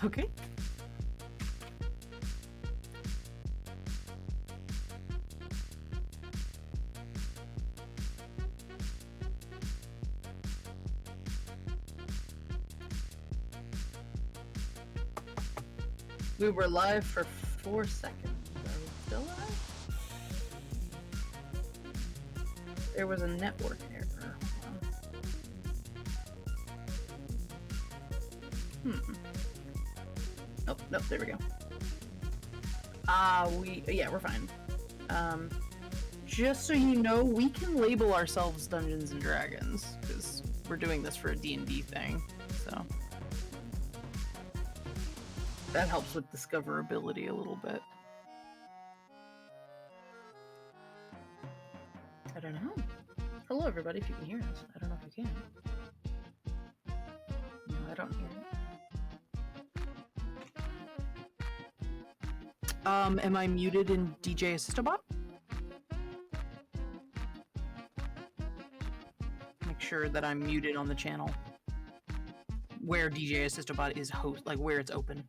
Okay. We were live for 4 seconds. Are we still live? There was a network error. Oh, nope, there we go. We're fine. Just so you know, we can label ourselves Dungeons and Dragons, because we're doing this for a D&D thing, so. That helps with discoverability a little bit. I don't know. Hello, everybody, if you can hear us. I don't know if you can. No, I don't hear it. Am I muted in DJ Assistobot? Make sure that I'm muted on the channel where DJ Assistobot is host, like where it's open.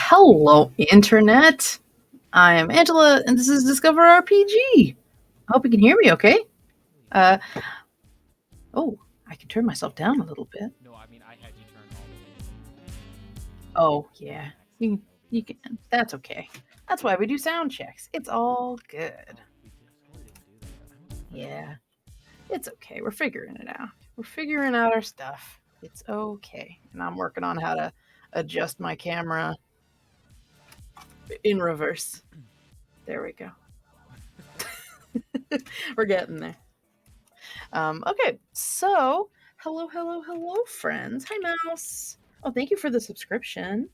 Hello, Internet. I am Angela, and this is Discover RPG. I hope you can hear me okay. I can turn myself down a little bit. No, I mean, I had you turn all the way. Oh, yeah. You can. That's okay. That's why we do sound checks. It's all good. Yeah. It's okay. We're figuring it out. We're figuring out our stuff. It's okay. And I'm working on how to adjust my camera in reverse. There we go. We're getting there. Okay, so hello, friends. Hi, Mouse. Oh, thank you for the subscription.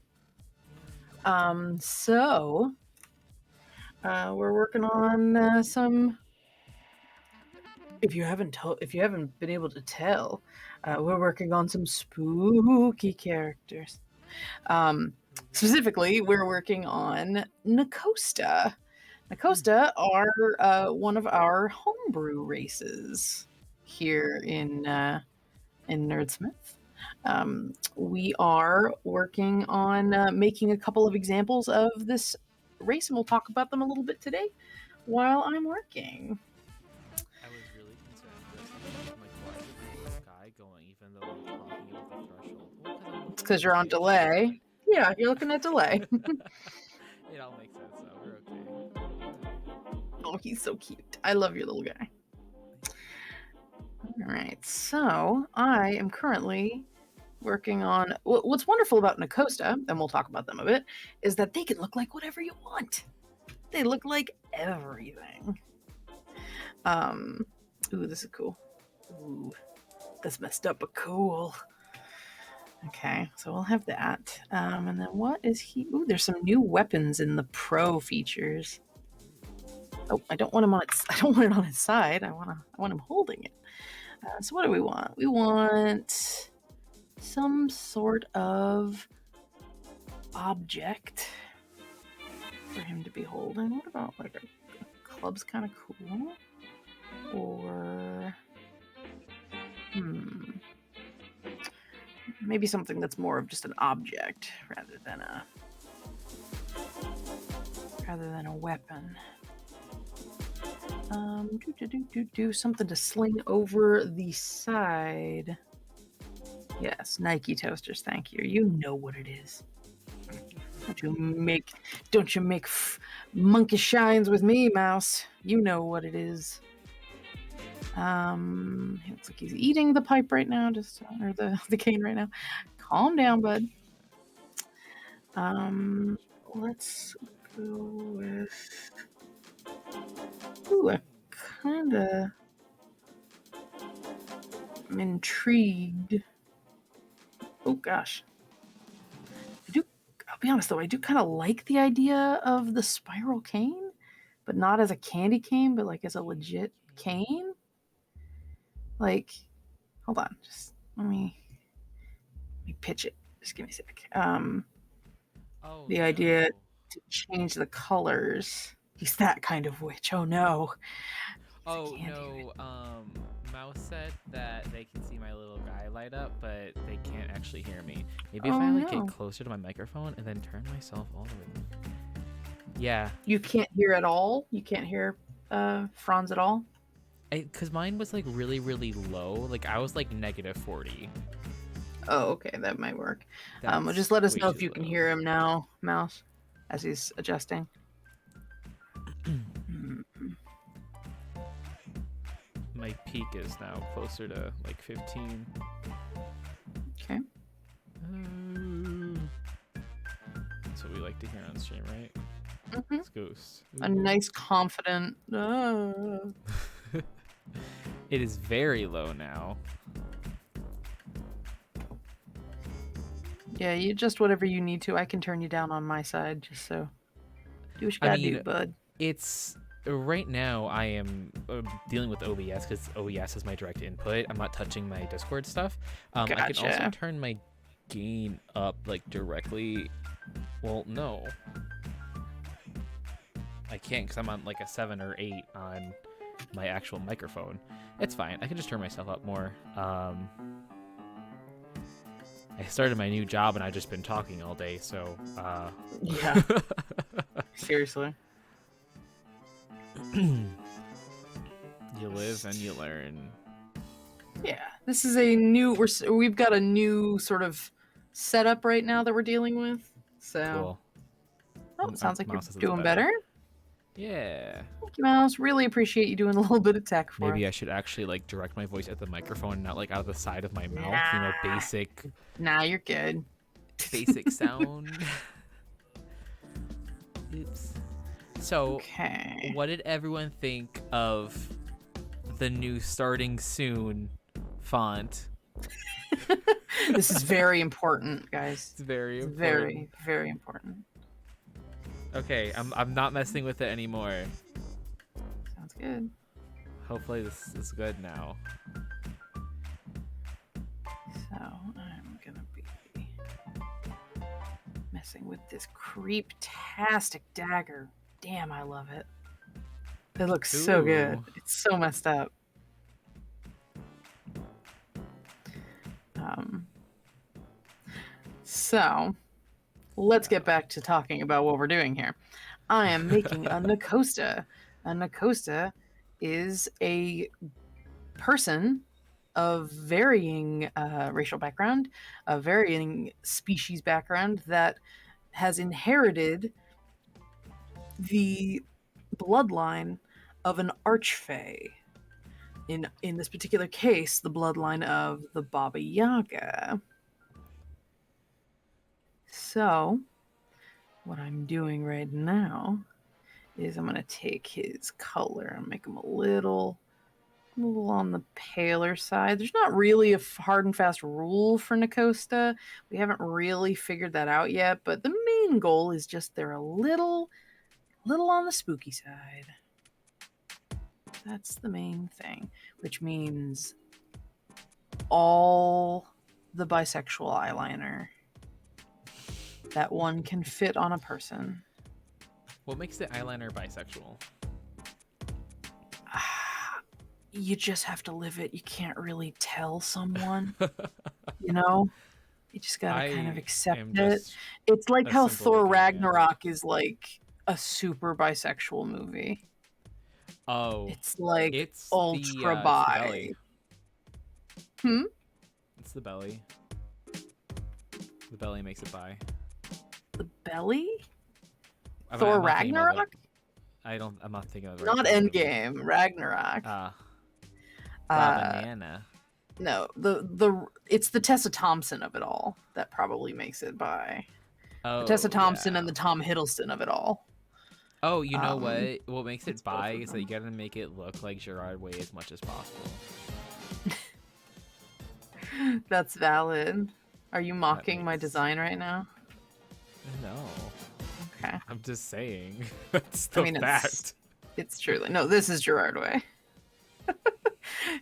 So we're working on some. If you haven't been able to tell, we're working on some spooky characters. Specifically, we're working on Nakosta. Nakosta are one of our homebrew races here in Nerdsmith. We are working on making a couple of examples of this race, and we'll talk about them a little bit today while I'm working. I was really concerned for a second. I'm like, why is the sky going even though I'm talking about the threshold? Well, It's because you're on delay. Yeah, you're looking at delay. It all makes sense though. We're okay. Oh, he's so cute. I love your little guy. All right, so I am currently working on what's wonderful about Nakosta, and we'll talk about them a bit, is that they can look like whatever you want. They look like everything. Ooh, this is cool. Ooh, that's messed up, but cool. Okay, so we'll have that. And then what is he? Ooh, there's some new weapons in the pro features. Oh, I don't want him on its. I don't want it on his side. I want him holding it. So what do we want? We want some sort of object for him to be holding. What about like a club's kind of cool, or maybe something that's more of just an object rather than a weapon. Do something to sling over the side. Yes, Nike toasters. Thank you. You know what it is. Don't you make monkey shines with me, Mouse. You know what it is. He looks like he's eating the pipe right now, or the cane right now. Calm down, bud. Let's go with. Ooh, I'm intrigued. Oh gosh. I'll be honest though, I do kind of like the idea of the spiral cane, but not as a candy cane, but like as a legit cane. Like, hold on, just let me pitch it. Just give me a sec. The idea to change the colors. He's that kind of witch. Oh no. Oh no, Mouse said that they can see my little guy light up, but they can't actually hear me. Maybe if I get closer to my microphone and then turn myself all the way. Yeah. You can't hear at all? You can't hear Franz at all? Because mine was like really, really low. Like I was like -40. Oh, okay, that might work. Just let us know if you can hear him now, Mouse, as he's adjusting. My peak is now closer to like 15. Okay. That's what we like to hear on stream, right? Mm-hmm. It's Ghost. A nice, confident. It is very low now. Yeah, you just whatever you need to. I can turn you down on my side, just so. Do what you gotta do, bud. It's right now. I am dealing with OBS because OBS is my direct input. I'm not touching my Discord stuff. Gotcha. I can also turn my gain up like directly. Well, no, I can't because I'm on like a 7 or 8 on my actual microphone. It's fine. I can just turn myself up more. I started my new job and I've just been talking all day, so yeah. Seriously. You live and you learn. Yeah, this is we've got a new sort of setup right now that we're dealing with. So cool. Oh, it sounds like you're doing better. Yeah. Thank you, Mouse. Really appreciate you doing a little bit of tech for Maybe us. I should actually like direct my voice at the microphone, not like out of the side of my mouth. You know, basic. Nah, you're good. Basic sound. Oops. So, Okay. what did everyone think of the new starting soon font? This is very important, guys. It's very It's important. very, very important. Okay, I'm not messing with it anymore. Sounds good. Hopefully this is good now. So I'm gonna be messing with this creep-tastic dagger. Damn, I love it. It looks so good. Ooh. It's so messed up. So let's get back to talking about what we're doing here. I am making a Nakosta. A Nakosta is a person of varying racial background, a varying species background that has inherited the bloodline of an archfey. In this particular case, the bloodline of the Baba Yaga. So, what I'm doing right now is I'm going to take his color and make him a little on the paler side. There's not really a hard and fast rule for Nakosta. We haven't really figured that out yet, but the main goal is just they're a little on the spooky side. That's the main thing, which means all the bisexual eyeliner that one can fit on a person. What makes the eyeliner bisexual? You just have to live it. You can't really tell someone, you know? You just gotta kind of accept it. It's like how Thor Ragnarok is like a super bisexual movie. Oh, it's like it's ultra it's the belly. It's the belly. The belly makes it bi. The belly? Thor Ragnarok? I'm not thinking of the right. Not Endgame, movie. Ragnarok. Banana. No, it's the Tessa Thompson of it all that probably makes it bi. The Tessa Thompson and the Tom Hiddleston of it all. Oh, you know what? What makes it bi is that you gotta make it look like Gerard Way as much as possible. That's valid. Are you mocking my design right now? No. Okay. I'm just saying. That's the fact. It's truly. No, this is Gerard Way.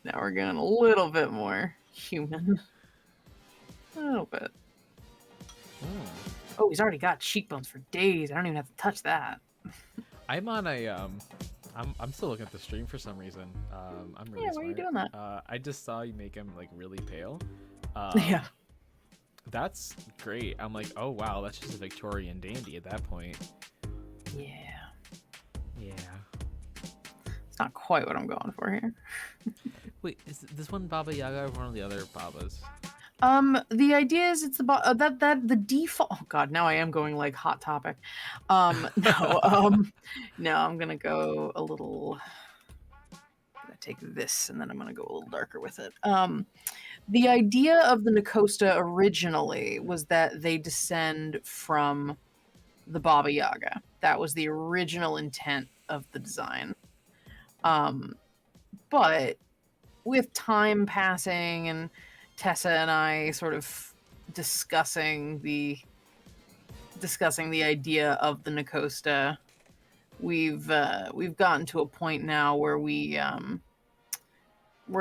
Now we're going a little bit more human. A little bit. Oh, he's already got cheekbones for days. I don't even have to touch that. I'm on a I'm still looking at the stream for some reason. I'm really smart. Why are you doing that? I just saw you make him like really pale. Yeah. That's great. I'm like, oh wow, that's just a Victorian dandy at that point. Yeah. Yeah. It's not quite what I'm going for here. Wait, is this one Baba Yaga or one of the other Babas? The idea is it's the the default. Oh God, now I am going like Hot Topic. No, no, I'm gonna go a little. I'm gonna take this and then I'm gonna go a little darker with it. The idea of the Nakosta originally was that they descend from the Baba Yaga. That was the original intent of the design. But with time passing and Tessa and I sort of discussing the idea of the Nakosta, we've gotten to a point now where we're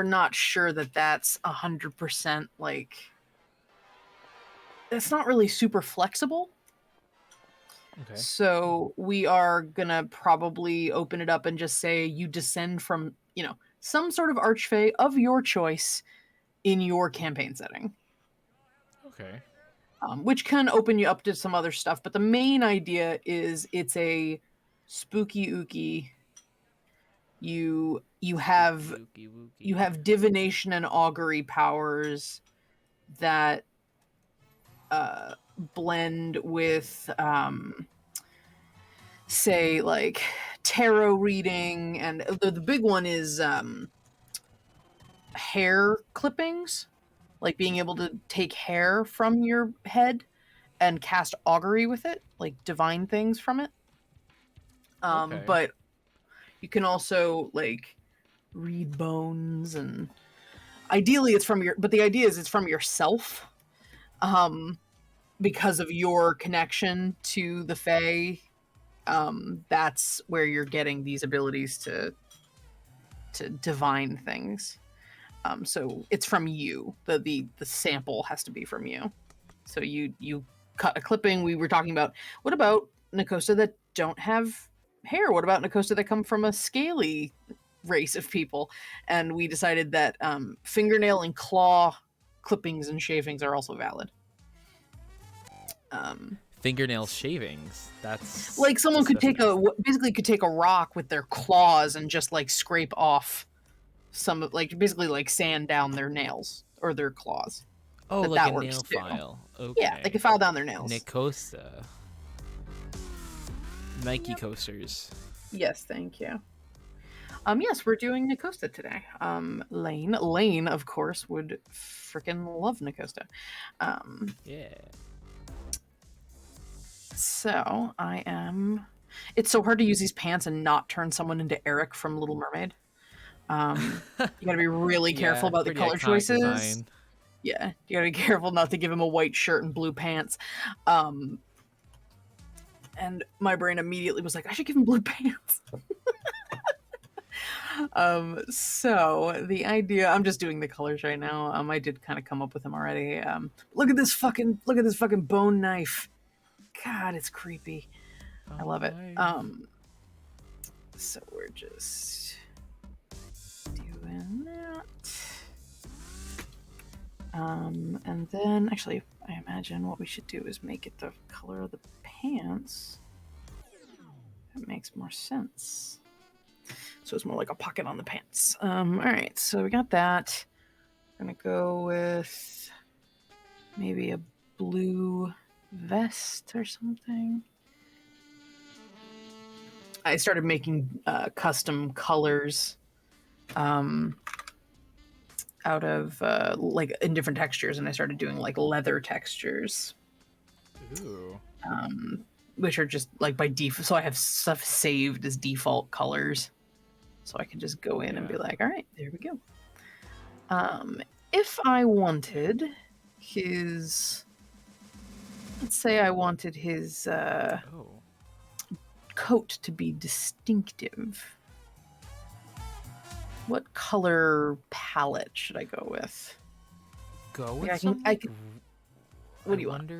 not sure that that's 100% like it's not really super flexible. Okay. So we are gonna probably open it up and just say you descend from, some sort of archfey of your choice in your campaign setting. Okay. Which can open you up to some other stuff, but the main idea is it's a spooky ooky. You have divination and augury powers that blend with say like tarot reading, and the big one is hair clippings, like being able to take hair from your head and cast augury with it, like divine things from it. Okay. But you can also like read bones, and ideally it's from but the idea is it's from yourself, because of your connection to the Fae. That's where you're getting these abilities to divine things. So it's from you. The sample has to be from you. So you cut a clipping. We were talking about, what about Nakosta that don't have hair? What about Nakosta that come from a scaly race of people? And we decided that fingernail and claw clippings and shavings are also valid. Fingernail shavings. That's Like someone could take a rock with their claws and just like scrape off some, like basically like sand down their nails or their claws. Oh, like a That nail works too. file. Yeah, they Okay. could file down their nails. Nicosta. Nike coasters. Yes, thank you. Yes, we're doing Nakosta today. Lane, of course, would freaking love Nakosta. Yeah. So I am. It's so hard to use these pants and not turn someone into Eric from Little Mermaid. You gotta be really careful about the pretty color iconic choices. design. Yeah, you gotta be careful not to give him a white shirt and blue pants. And my brain immediately was like, I should give him blue pants. So the idea, I'm just doing the colors right now. I did kind of come up with them already. Look at this fucking bone knife. God, it's creepy. I love it. So we're just doing that. And then actually, I imagine what we should do is make it the color of the pants. That makes more sense. So it's more like a pocket on the pants. All right, so we got that. We're gonna go with maybe a blue vest or something. I started making custom colors out of like in different textures, and I started doing like leather textures. Ooh. Which are just like by default. So I have stuff saved as default colors. So I can just go in and be like, all right, there we go. If I wanted his, let's say I wanted his coat to be distinctive, what color palette should I go with? Go with Yeah, something. What do you want?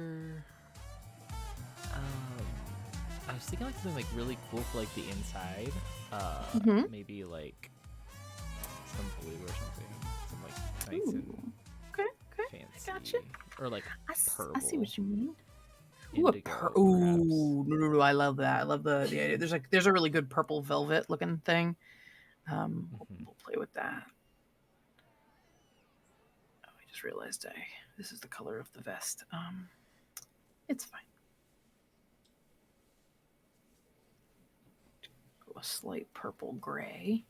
I was thinking like something like really cool for like the inside. Maybe like some blue or something. Some like nice and fancy. I gotcha. Or like purple. I see what you mean. Indigo, Ooh, no, I love that. I love the idea. There's a really good purple velvet looking thing. We'll play with that. Oh, I just realized this is the color of the vest. It's fine. Go a slight purple gray,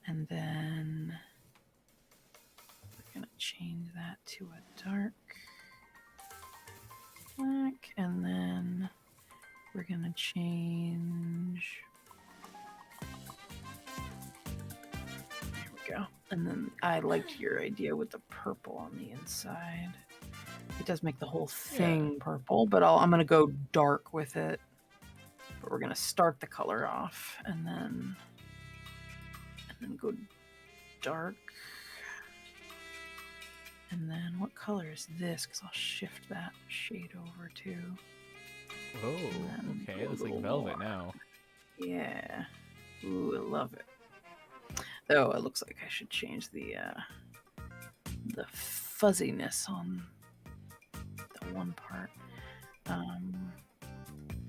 and then we're gonna change that to a dark black, and then we're gonna change. There we go. And then I liked your idea with the purple on the inside. It does make the whole thing purple, but I'm gonna go dark with it. But we're gonna start the color off and then go dark. And then what color is this? Because I'll shift that shade over too. Oh, okay. It looks like velvet now. Yeah. Ooh, I love it. Though it looks like I should change the fuzziness on the one part.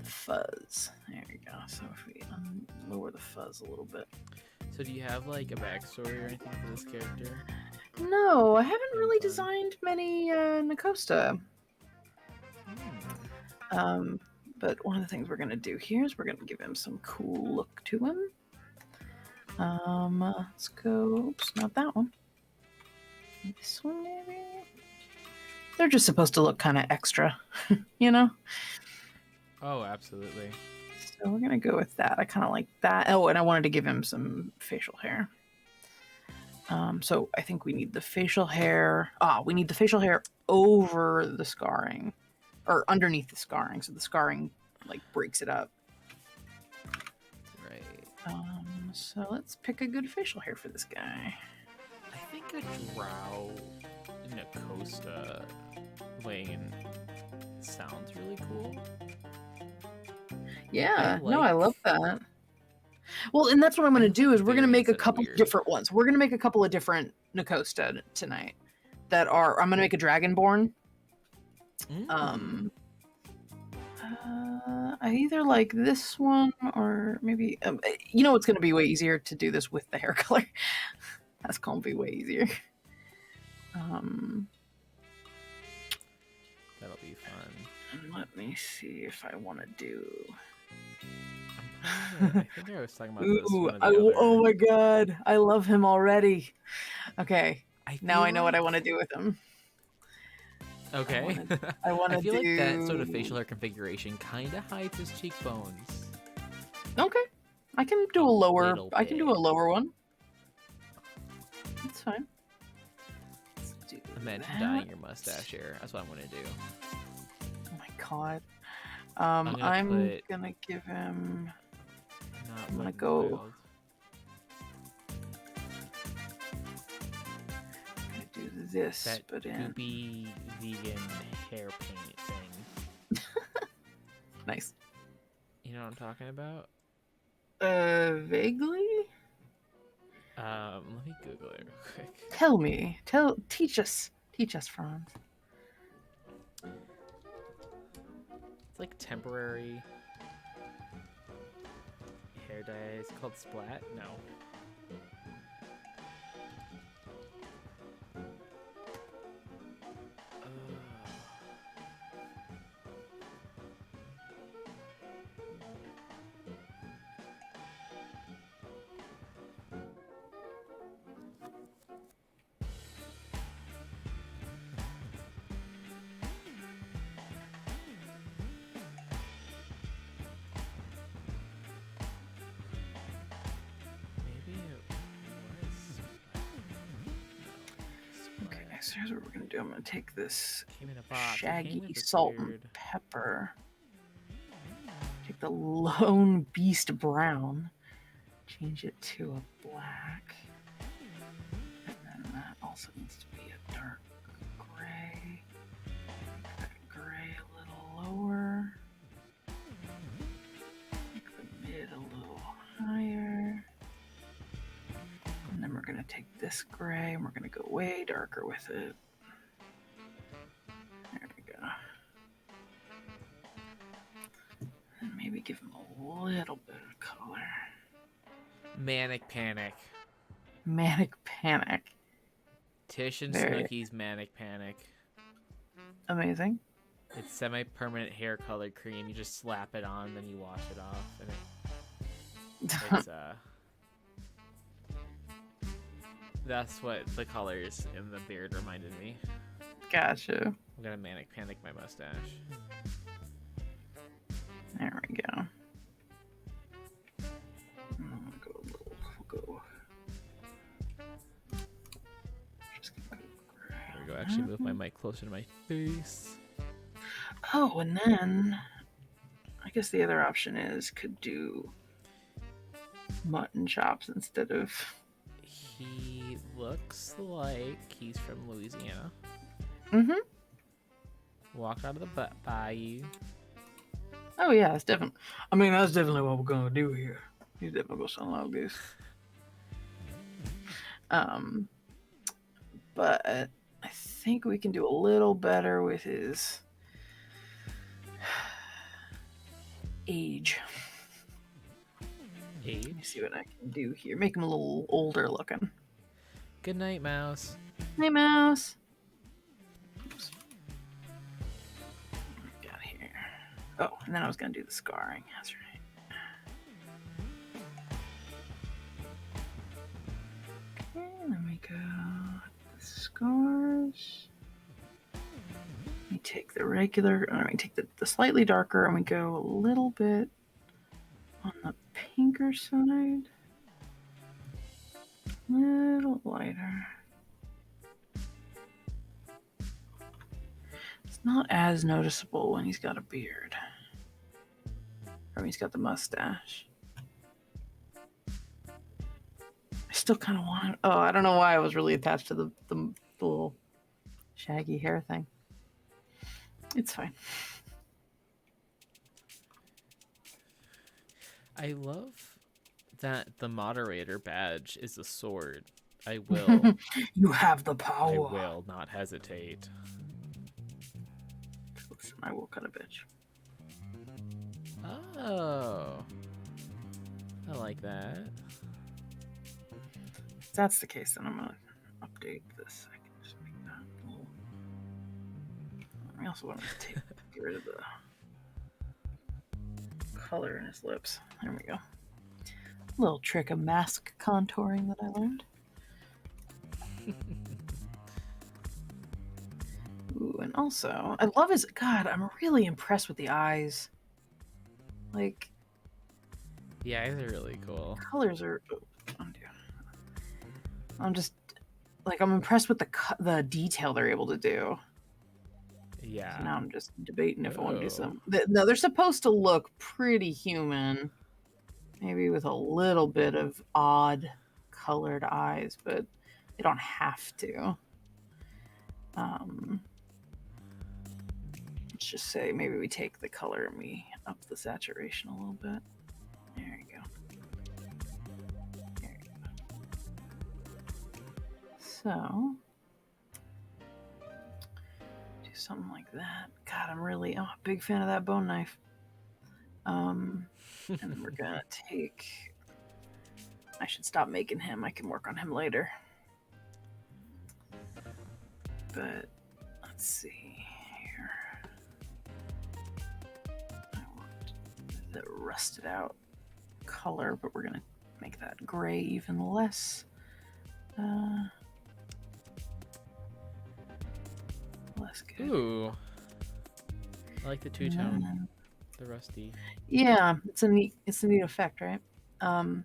Fuzz. There we go. So if we lower the fuzz a little bit. So do you have like a backstory or anything for this character? No, I haven't really designed many Nakosta. But one of the things we're gonna do here is we're gonna give him some cool look to him. Let's go. Oops, not that one. This one maybe. They're just supposed to look kind of extra, you know. Oh, absolutely. So we're gonna go with that. I kind of like that. Oh, and I wanted to give him some facial hair. So I think we need the facial hair. We need the facial hair over the scarring, or underneath the scarring, so the scarring like breaks it up. Right. So let's pick a good facial hair for this guy. I think a drow in a Costa lane sounds really cool. Yeah, I love that. Well, and that's what I'm going to do is we're going to make a couple different ones. We're going to make a couple of different Nakosta tonight that are, I'm going to make a Dragonborn. I either like this one or maybe, it's going to be way easier to do this with the hair color. That's going to be way easier. That'll be fun. Let me see if I want to do... I think I was talking about this one oh my god, I love him already. Okay, now I know what I want to do with him. Okay. I feel like that sort of facial hair configuration kind of hides his cheekbones. Okay, I can do a lower. I can do a lower one. That's fine. Let's do Imagine dyeing your mustache hair. That's what I'm gonna do. Oh my god. I'm gonna give him. I'm gonna go. I'm gonna do this, that but goopy vegan hair paint thing. Nice. You know what I'm talking about? Vaguely. Let me Google it real quick. Tell me. Teach us, Franz. It's like temporary hair dye. It's called Splat? No. So here's what we're gonna do. I'm gonna take this shaggy salt and pepper. Take the Lone Beast brown, change it to a black, and then that also needs to be a dark gray. Make that gray a little lower. Make the mid a little higher. And then we're going to take this gray and we're going to go way darker with it. There we go. And maybe give him a little bit of color. Manic Panic. Manic Panic. Tish and Snooky's Manic Panic. Amazing. It's semi-permanent hair color cream. You just slap it on, then you wash it off, and it's that's what the colors in the beard reminded me. Gotcha. I'm gonna Manic Panic my mustache. There we go. I'm gonna go a little. We'll go. Just gonna go gray. There we go. Actually, move my mic closer to my face. Oh, and then I guess the other option is could do mutton chops instead of. He looks like he's from Louisiana. Mm-hmm. Walked out of the bayou. Oh yeah, that's definitely. I mean, that's definitely what we're gonna do here. He's definitely gonna sound like this. But I think we can do a little better with his age. Let me see what I can do here. Make him a little older looking. Good night, Mouse. Hey, Mouse. Oops. What we got here? Oh, and then I was gonna do the scarring. That's right. Okay, let me go. The scars. Let me take the regular. Let me take the slightly darker, and we go a little bit pinker side. Little lighter. It's not as noticeable when he's got a beard. Or when he's got the mustache. I still kind of want it. Oh, I don't know why I was really attached to the little shaggy hair thing. It's fine. I love that the moderator badge is a sword. I will. You have the power. I will not hesitate. I will cut a bitch. Oh. I like that. If that's the case, then I'm going to update this. I can just make that little... I also want to get rid of the color in his lips. There we go. A little trick of mask contouring that I learned. Ooh, and also, I love his... God, I'm really impressed with the eyes. Like... The eyes are really cool. Colors are... I'm just... Like, I'm impressed with the detail they're able to do. Yeah. So now I'm just debating if I want to do some... No, they're supposed to look pretty human. Maybe with a little bit of odd colored eyes, but they don't have to. Let's just say maybe we take the color and we up the saturation a little bit. There you go. There you go. So, do something like that. God, I'm a big fan of that bone knife. And we're gonna take... I should stop making him. I can work on him later. But let's see here. I want the rusted out color, but we're gonna make that gray even less. Less good. Ooh. I like the two-tone. The rusty. Yeah, it's a neat effect, right? And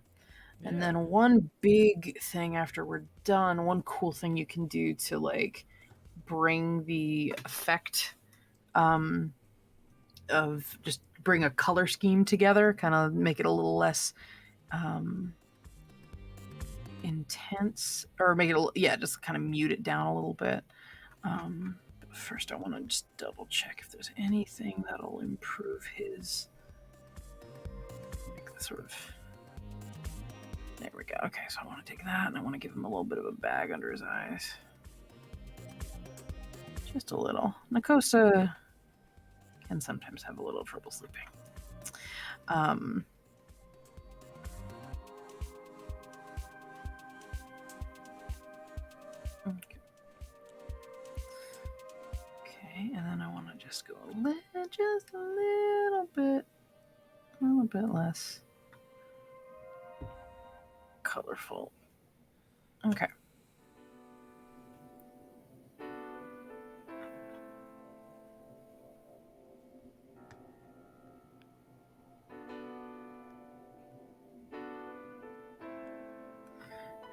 then one big thing after we're done, one cool thing you can do to like bring the effect of just bring a color scheme together, kind of make it a little less intense, or make it just kind of mute it down a little bit. But first I want to just double check if there's anything that'll improve his sort of... There we go. Okay, so I want to take that and I want to give him a little bit of a bag under his eyes. Just a little. Nakosa can sometimes have a little trouble sleeping. Okay, and then I want to just go just a little bit less colorful. Okay.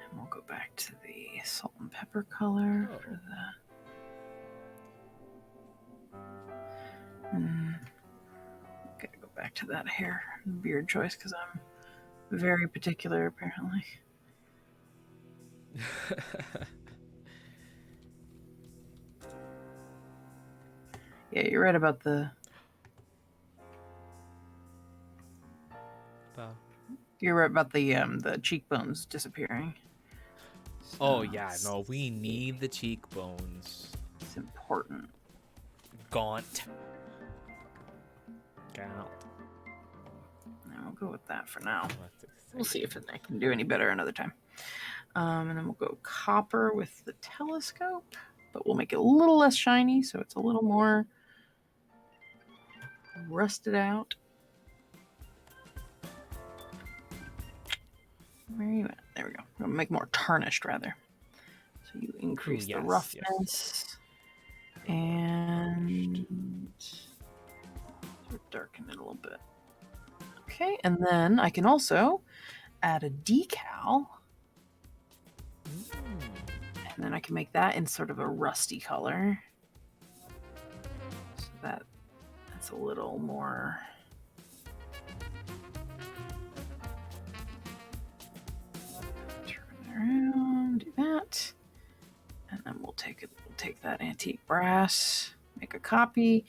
And we'll go back to the salt and pepper color for that. Gotta go back to that hair and beard choice because I'm very particular, apparently. Yeah, you're right about the... You're right about the cheekbones disappearing. So, oh yeah, no, we need the cheekbones. It's important. Gaunt. And we'll go with that for now. We'll see if I can do any better another time. And then we'll go copper with the telescope, but we'll make it a little less shiny, so it's a little more rusted out. Where are you at? There we go. We'll make more tarnished, rather. So you increase the roughness and sort of darken it a little bit. Okay, and then I can also add a decal. And then I can make that in sort of a rusty color. So that's a little more. Turn it around, do that. And then we'll take that antique brass, make a copy,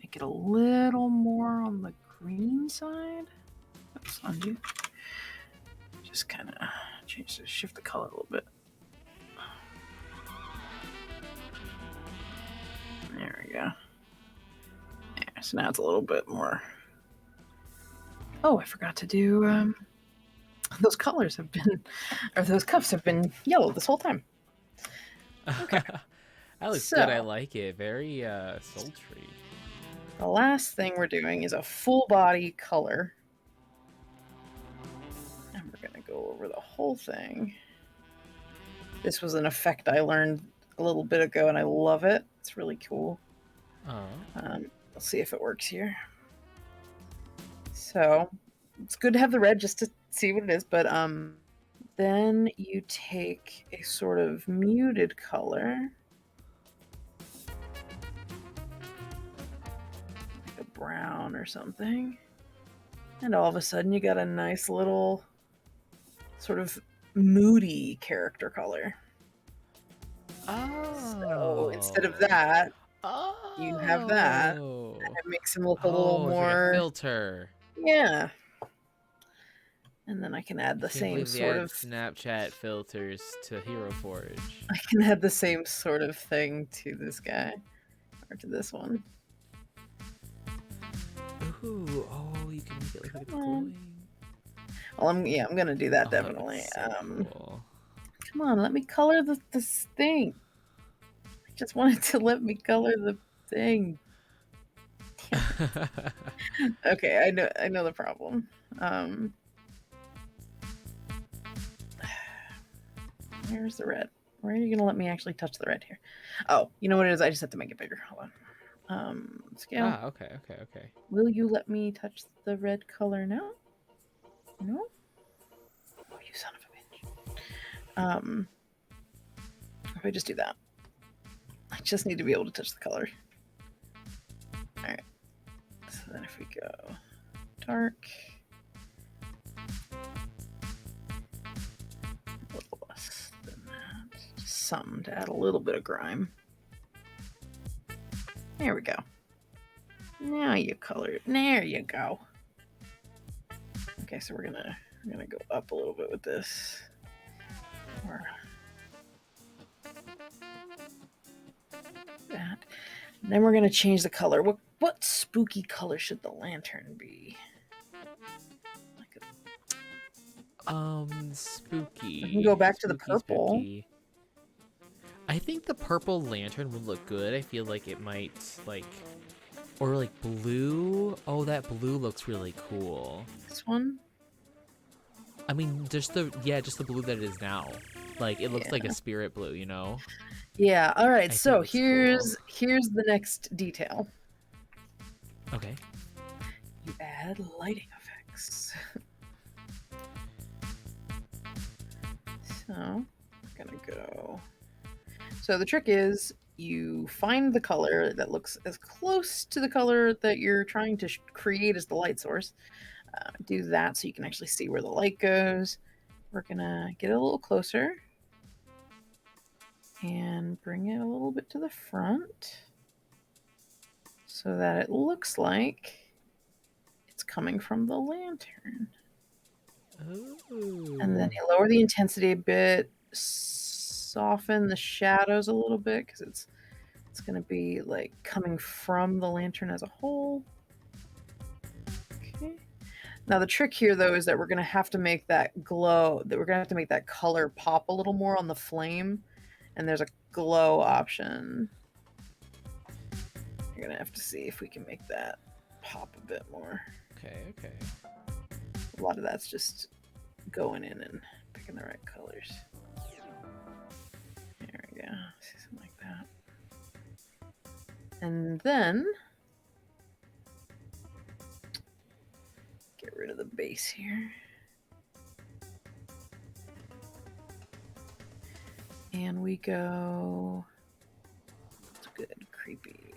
make it a little more on the green side. Oops, undo. Just kind of shift the color a little bit. There we go. Yeah, so now it's a little bit more. Oh, I forgot to do. Those colors have been, or those cups have been yellow this whole time. Okay. That looks good. I like it. Very sultry. The last thing we're doing is a full body color. And we're going to go over the whole thing. This was an effect I learned a little bit ago, and I love it. It's really cool. Let's see if it works here. So it's good to have the red just to see what it is, but then you take a sort of muted color, like a brown or something, and all of a sudden you got a nice little sort of moody character color. Oh. So instead of that, you have that, and it makes him look a little more like a filter. Yeah. And then I can add the same sort of Snapchat filters to Hero Forge. I can add the same sort of thing to this guy, or to this one. Ooh, oh, you can make it look like it's glowing. Well, I'm gonna do that definitely. So cool. Come on, let me color this thing. I just wanted to let me color the thing. Okay, I know the problem. Where's the red? Where are you gonna let me actually touch the red here? Oh, you know what it is? I just have to make it bigger. Hold on. Scale. Okay. Will you let me touch the red color now? No? Oh, you son of a bitch. If I just do that. I just need to be able to touch the color. Alright. So then if we go dark. A little less than that. Just something to add a little bit of grime. There we go. Now you color it. There you go. Okay, so we're gonna go up a little bit with this. Or that. And then we're gonna change the color. What spooky color should the lantern be? Spooky. We can go back to the purple. Spooky. I think the purple lantern would look good. I feel like it might or like blue. Oh, that blue looks really cool. This one? I mean, just the blue that it is now. Like it looks like a spirit blue, you know? Yeah. All right. So here's the next detail. Okay. You add lighting effects. So I'm gonna go. So the trick is you find the color that looks as close to the color that you're trying to create as the light source. Do that so you can actually see where the light goes. We're gonna get a little closer and bring it a little bit to the front so that it looks like it's coming from the lantern. Ooh. And then you lower the intensity a bit, soften the shadows a little bit because it's going to be like coming from the lantern as a whole. Okay. Now the trick here though is that we're going to have to make that glow, that we're going to have to make that color pop a little more on the flame, and there's a glow option. You're going to have to see if we can make that pop a bit more. Okay. A lot of that's just going in and picking the right colors. There we go. See something like that. And then get rid of the face here. And we go, it's a good creepy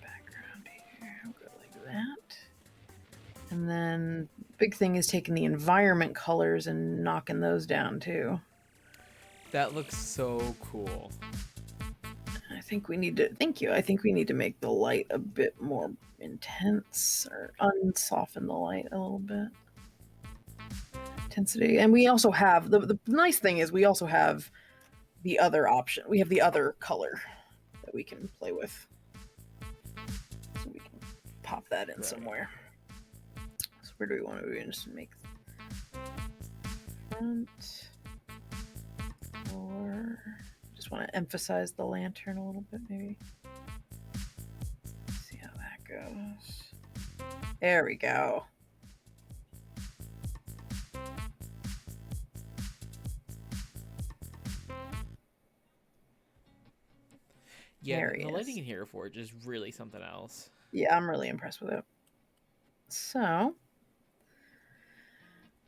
background here. We'll go like that. And then big thing is taking the environment colors and knocking those down too. That looks so cool. I think we need to, thank you. I think we need to make the light a bit more intense or unsoften the light a little bit. Intensity. And we also have, the nice thing is we also have the other option. We have the other color that we can play with. So we can pop that in somewhere. So where do we want to just make front? Or just want to emphasize the lantern a little bit, maybe. Let's see how that goes. There we go. Yeah, the lighting in here for it is really something else. Yeah, I'm really impressed with it. So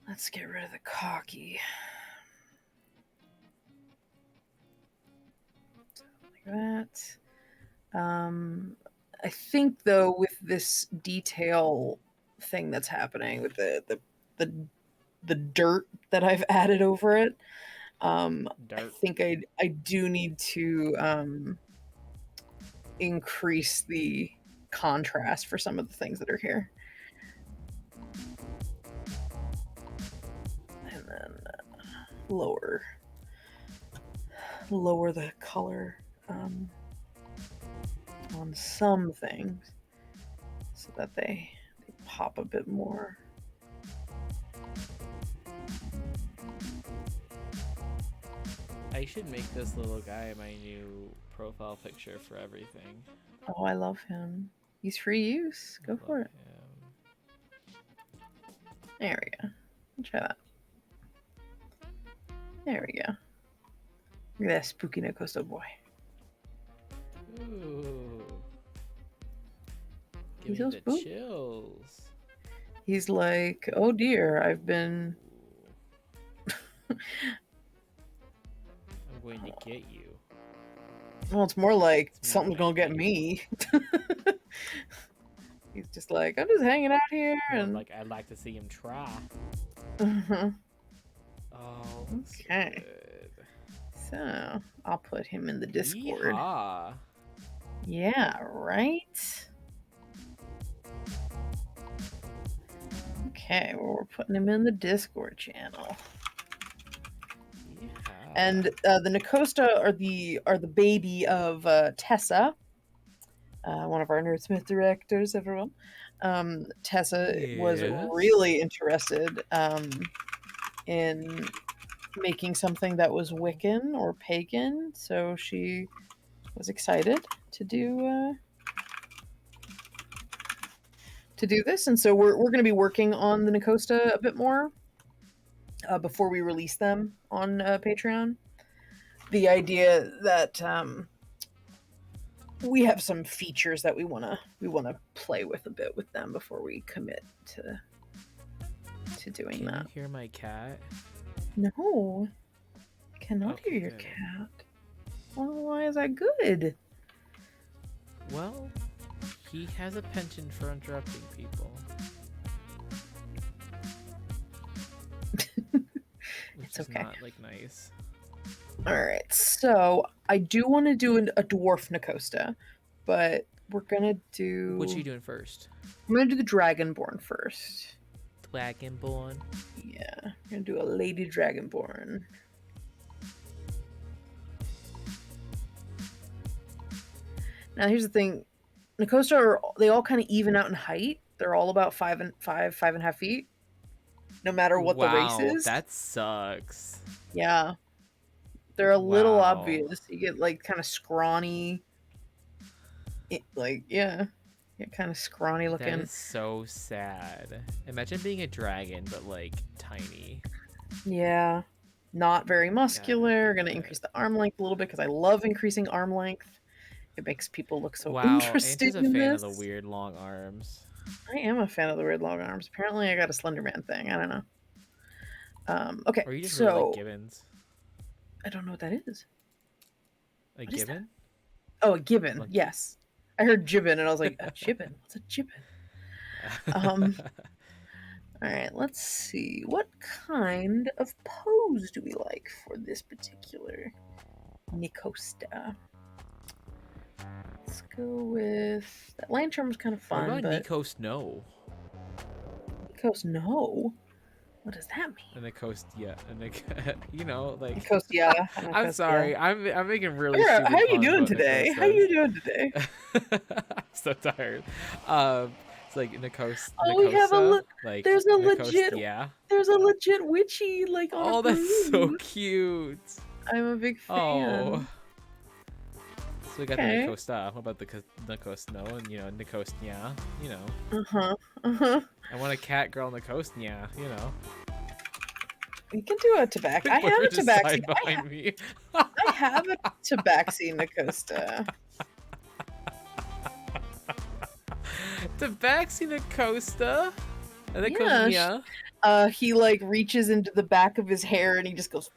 let's get rid of the cocky. Like that. I think though with this detail thing that's happening with the dirt that I've added over it, I think I do need to increase the contrast for some of the things that are here. And then lower the color on some things so that they pop a bit more. I should make this little guy my new profile picture for everything. Oh, I love him. He's free use. Go for it. There we go. I'll try that. There we go. Look at that spooky Nakosto boy. Ooh. Give me the chills. He's like, oh dear, I've been... I'm going to get you. Well, it's more like something's gonna get me. He's just like, I'm just hanging out here. And like, I'd like to see him try. Oh, okay. Good. So I'll put him in the Discord. Yeehaw. Yeah, right? Okay, well, we're putting him in the Discord channel. Yeah. And the Nakosta are the baby of Tessa, one of our Nerdsmith directors, everyone. Tessa was really interested in making something that was Wiccan or pagan, so she was excited to do this, and so we're going to be working on the Nakosta a bit more before we release them on Patreon. The idea that we have some features that we want to play with a bit with them before we commit to doing that. Can you hear my cat? No, cannot hear your cat. Well, why is that good? Well, he has a penchant for interrupting people. It's okay. Not like nice. All right, so I do want to do a dwarf Nakosta, but we're gonna do. What are you doing first? I'm gonna do the Dragonborn first. Dragonborn. Yeah, we're gonna do a Lady Dragonborn. Now here's the thing, Nakosta they all kind of even out in height. They're all about 5.5 feet, no matter what the race is. That sucks. Yeah, they're a little obvious. You get like kind of scrawny, kind of scrawny looking. That is so sad. Imagine being a dragon, but like tiny. Yeah, not very muscular. Gonna increase the arm length a little bit because I love increasing arm length. It makes people look so interesting. Auntie's a fan of the weird long arms. I am a fan of the weird long arms. Apparently, I got a Slenderman thing. I don't know. Okay, Or you just really like so gibbons. I don't know what that is. A What is that? gibbon? Oh, a gibbon. Monkey? Yes, I heard gibbon, and I was like, a gibbon. What's a gibbon? Um. All right, let's see. What kind of pose do we like for this particular Nicosta? Let's go with that lantern was kind of What fun, about but Nico Snow? Nikos, no. What does that mean? A Nicost, yeah, you know, like. Nikos, yeah. I'm Nikos, yeah. sorry, I'm making really How stupid you puns doing about today? How you Nicostas. doing today? I'm so tired. It's like Oh, we have Nicosa, like there's a Nicost, legit yeah. there's a legit witchy like on a Oh, that's so broom. cute. I'm a big Oh. fan. So we got the Okay. Nicosta. What about the Nicosno and Nicostnia? You know. Uh-huh. Uh-huh. I want a cat girl Nicostnia. You know. You can do a tabaxi. I Like have we're a just tabaxi. side behind me. I have a tabaxi Nicosta. Tabaxi Nicosta. And Yeah. Nicostnia. He like reaches into the back of his hair and he just goes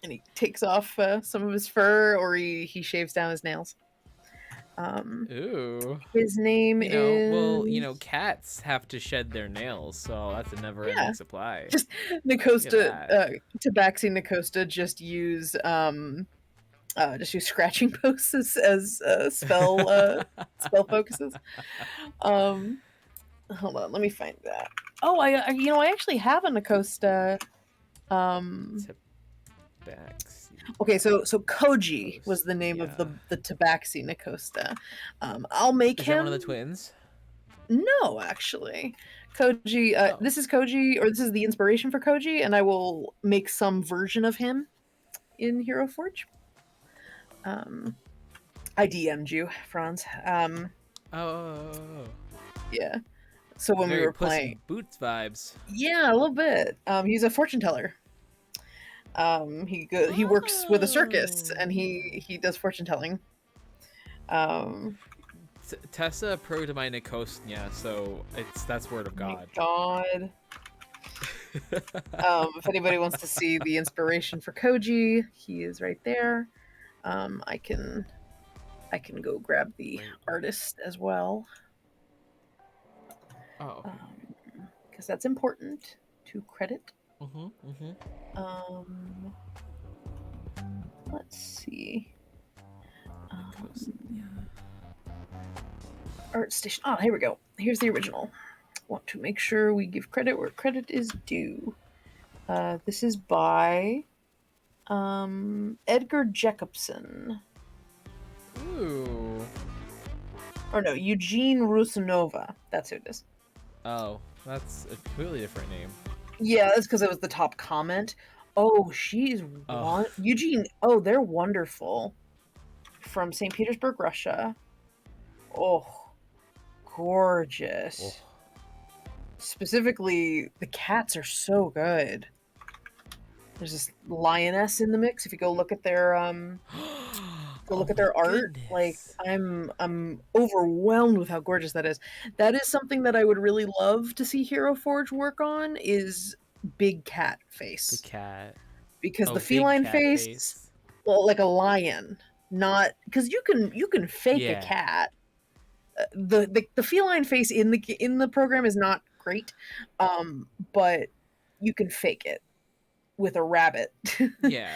and he takes off some of his fur, or he shaves down his nails. Ooh. His name Well, is cats have to shed their nails, so that's a yeah, never-ending supply. just Look at Nicosta, that. Tabaxi Nicosta. Just use scratching posts as spell focuses. Hold on, let me find that. Oh, I actually have a Nicosta. Um, Tabaxi. okay, so Koji was the name of Yeah. the Tabaxi Nicosta. I'll make Is him. that one of the twins? No, actually, Koji. Oh. This is Koji, or this is the inspiration for Koji, and I will make some version of him in Hero Forge. I DM'd you, Franz. Oh. Yeah. So when we Very were Puss playing, in Boots vibes. yeah, a little bit. He's a fortune teller. He works with a circus, and he does fortune telling. Tessa approved of my Nicostnia, so that's word of God. God. If anybody wants to see the inspiration for Koji, he is right there. I can go grab the artist as well. Oh. Because that's important to credit. Mm-hmm. Let's see. Art station. Oh, here we go. Here's the original. Want to make sure we give credit where credit is due. This is by Edgar Jacobson. Ooh. Or no, Eugene Rusanova. That's who it is. Oh, that's a completely different name. Yeah, that's because it was the top comment. Oh, she's Eugene. Oh, they're wonderful. From St. Petersburg, Russia. Oh, gorgeous. Oh. Specifically, the cats are so good. There's this lioness in the mix. If you go look at their look at their art, like I'm overwhelmed with how gorgeous that is. That is something that I would really love to see Hero Forge work on, is big cat face. The cat. Because the feline face, well, like a lion, not because you can fake a cat. The feline face in the program is not great, but you can fake it with a rabbit. Yeah.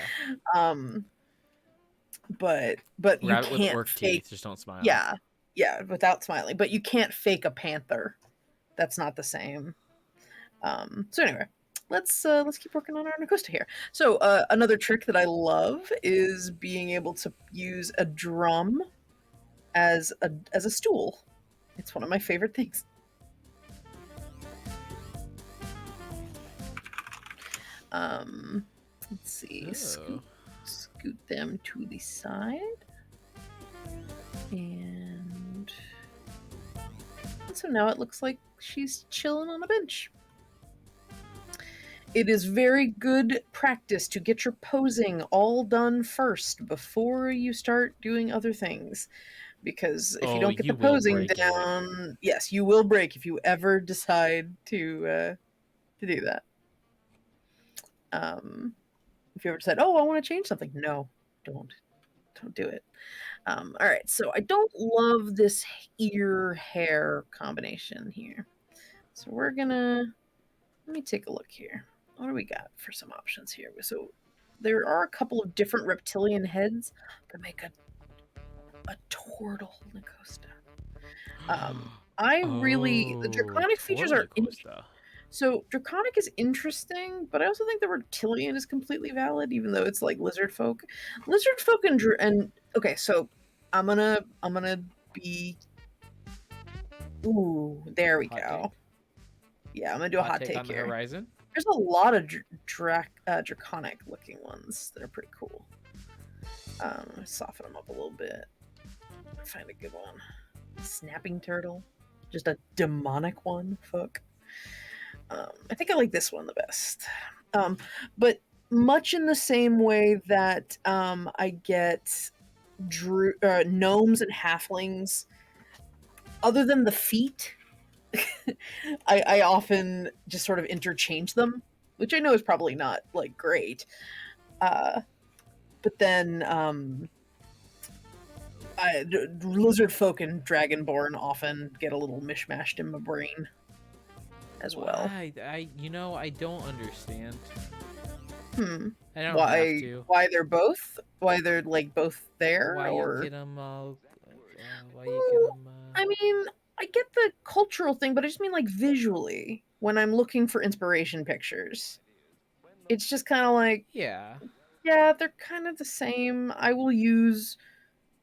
But you rabbit can't with orc fake. Teeth, just don't smile. Yeah, without smiling. But you can't fake a panther. That's not the same. So anyway, let's keep working on our Nicosta here. So another trick that I love is being able to use a drum as a stool. It's one of my favorite things. Let's see. Scoot them to the side. And so now it looks like she's chilling on a bench. It is very good practice to get your posing all done first before you start doing other things. because if you Oh, don't get the you will posing break it. down, yes, you will break if you ever decide to do that. If you ever said, "Oh, I want to change something," no, don't do it. All right, so I don't love this ear hair combination here, so we're gonna let me take a look here. What do we got for some options here? So there are a couple of different reptilian heads that make a turtle Lacosta. I really the Oh, draconic features are Torlacosta. so draconic is interesting, but I also think the reptilian is completely valid, even though it's like lizard folk. Lizard folk and okay, so I'm gonna be. Ooh, there we Hot go. take. Yeah, I'm gonna do a Hot hot take take on the here. horizon. There's a lot of draconic looking ones that are pretty cool. Soften them up a little bit. Find a good one. Snapping turtle, just a demonic one. Fuck. I think I like this one the best. But much in the same way that I get gnomes and halflings, other than the feet, I often just sort of interchange them, which I know is probably not like great. But then lizard folk and dragonborn often get a little mishmashed in my brain as well. Why? I don't understand. Hmm. I don't have Why? to. Why they're both? Why they're like both there? Why you Or get them all? Why you get them? I mean, I get the cultural thing, but I just mean like visually. When I'm looking for inspiration pictures, it's just kind of like, Yeah. yeah, they're kind of the same. I will use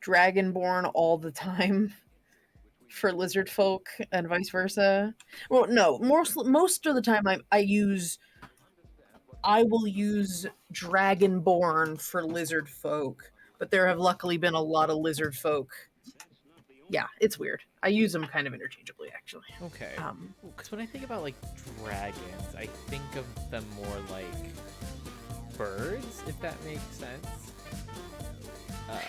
Dragonborn all the time for lizard folk and vice versa. Well, no, most of the time I will use Dragonborn for lizard folk, but there have luckily been a lot of lizard folk. Yeah, it's weird. I use them kind of interchangeably, actually. Okay. Um, Because when I think about like dragons, I think of them more like birds, if that makes sense.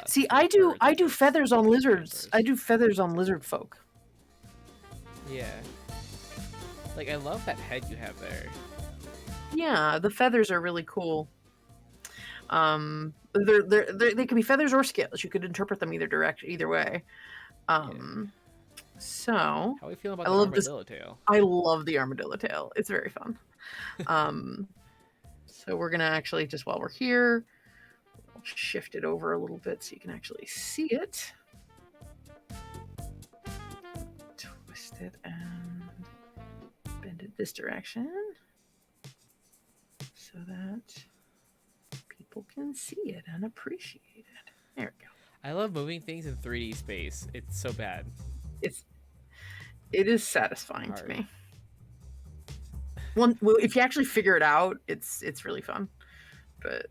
See, Like birds, I like do feathers on lizards. I campers. do feathers on lizard folk. Yeah. Like I love that head you have there. Yeah, the feathers are really cool. They can be feathers or scales. You could interpret them either direction, either way. Yeah. Um, so How are we feeling about I that love this. armadillo tail? I love the armadillo tail. It's very fun. Um, so we're gonna actually just while we're here, we'll shift it over a little bit so you can actually see it. Twist it and bend it this direction so that people can see it and appreciate it. There we go. I love moving things in 3D space. It's so bad. It's it is satisfying to Hard. me. Well, if you actually figure it out, it's really fun. But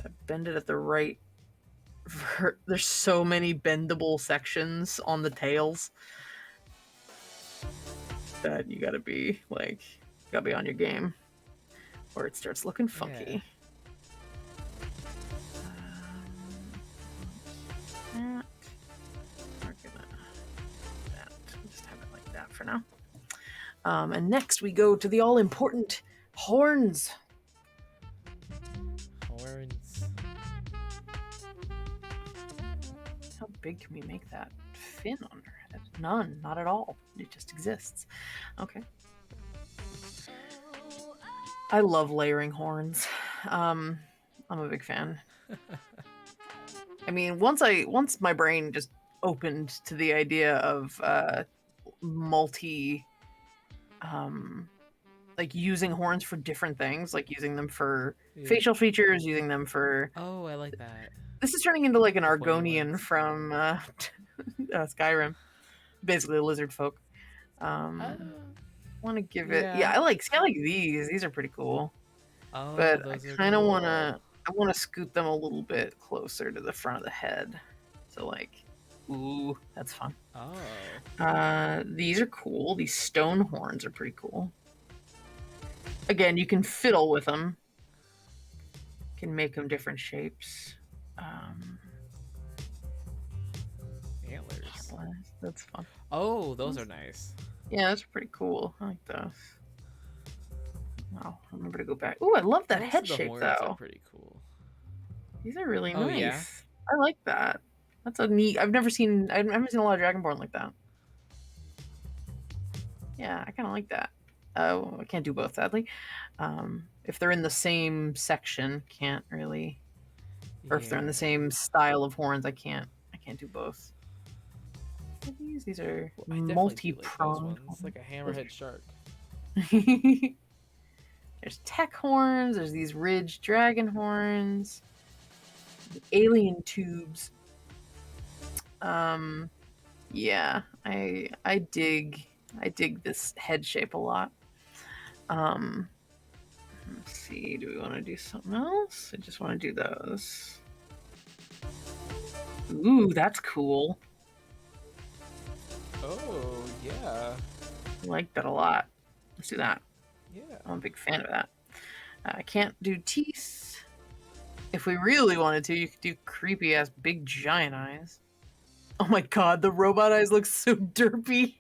okay, bend it at the right. There's so many bendable sections on the tails that you gotta be on your game, or it starts looking Yeah. funky. That. We're gonna that. We'll just have it like that for now. And next we go to the all important horns. Horns. How big can we make that fin on her head? None, not at all. It just exists. Okay. I love layering horns. I'm a big fan. I mean, once my brain just opened to the idea of multi like using horns for different things, like using them for Yeah. facial features, using them for Oh, I like that. this is turning into like an The pointy Argonian ones. from Skyrim, basically a lizard folk. Uh, Want to give it, yeah. yeah. I like these. These are pretty cool, Oh, but I those are kind of cool. I want to scoot them a little bit closer to the front of the head. So like, ooh, that's fun. Oh. These are cool. These stone horns are pretty cool. Again, you can fiddle with them. Can make them different shapes. Antlers. That's fun. Oh, those are nice. Yeah, that's pretty cool. I like those. Wow, remember to go back. Ooh, I love that Most head of the shape horns are though. pretty cool. These are really Oh yeah. nice. I like that. That's a neat. I've never seen a lot of Dragonborn like that. Yeah, I kind of like that. I can't do both, sadly. If they're in the same section, can't really. Or if they're in the Yeah. same style of horns, I can't. I can't do both. These are Well, I definitely do like those multi-pronged ones, horns. like a hammerhead shark. There's tech horns. There's these ridged dragon horns. Alien tubes. Yeah, I dig this head shape a lot. Let's see, do we want to do something else? I just want to do those. Ooh, that's cool. Oh yeah. I like that a lot. Let's do that. Yeah. I'm a big fan of that. I can't do teeth. If we really wanted to, you could do creepy ass big giant eyes. Oh my god, the robot eyes look so derpy.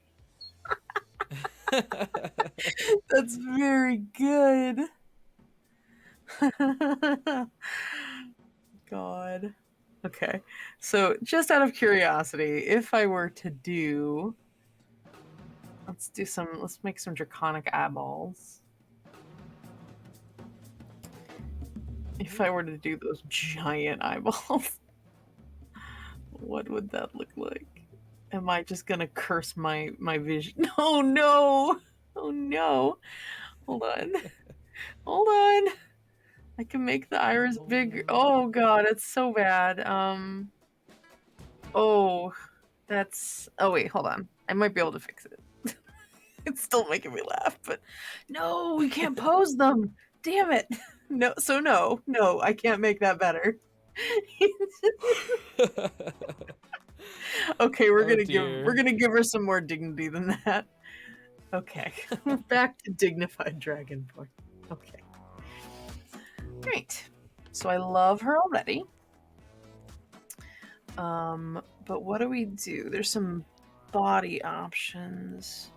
That's very good. God. Okay. So, just out of curiosity, if I were to do. Let's make some draconic eyeballs. If I were to do those giant eyeballs, what would that look like? Am I just gonna curse my vision? Oh no! Oh no! Hold on. Hold on. I can make the iris bigger. Oh god, it's so bad. Oh, that's. Oh wait, hold on. I might be able to fix it. It's still making me laugh, but no, we can't pose them. Damn it. No, so no, I can't make that better. Okay, we're gonna give her some more dignity than that. Okay, back to dignified dragonborn. Okay, great. So I love her already. But what do we do? There's some body options.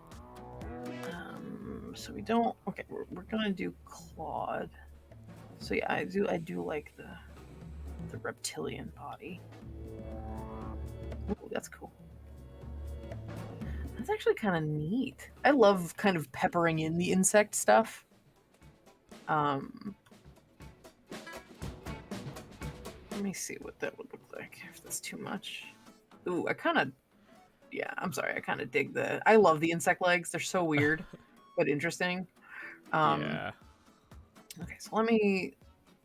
So we don't. Okay, we're gonna do Claude. So yeah, I do like the reptilian body. Ooh, that's cool. That's actually kind of neat. I love kind of peppering in the insect stuff. Let me see what that would look like if that's too much. Ooh, yeah, I'm sorry. I kind of dig I love the insect legs. They're so weird, but interesting. Yeah. Okay, so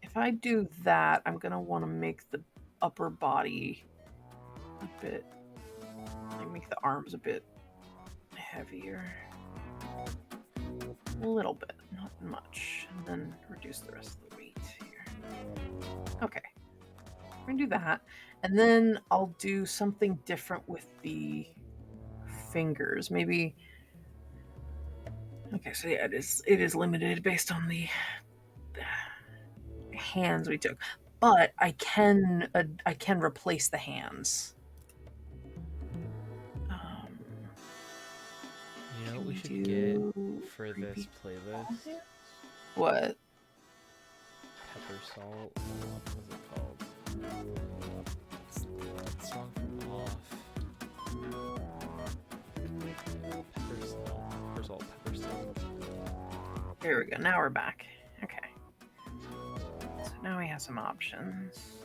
if I do that, I'm going to want to make the upper body a bit, make the arms a bit heavier. A little bit, not much. And then reduce the rest of the weight here. Okay. We're going to do that. And then I'll do something different with the fingers. Maybe. Okay, so yeah, it is limited based on the hands we took. But I can replace the hands. You know what we should get for this playlist? What? Pepper salt. What is it called? It's song from Off. Pepper salt. There we go. Now we're back. Okay. So now we have some options.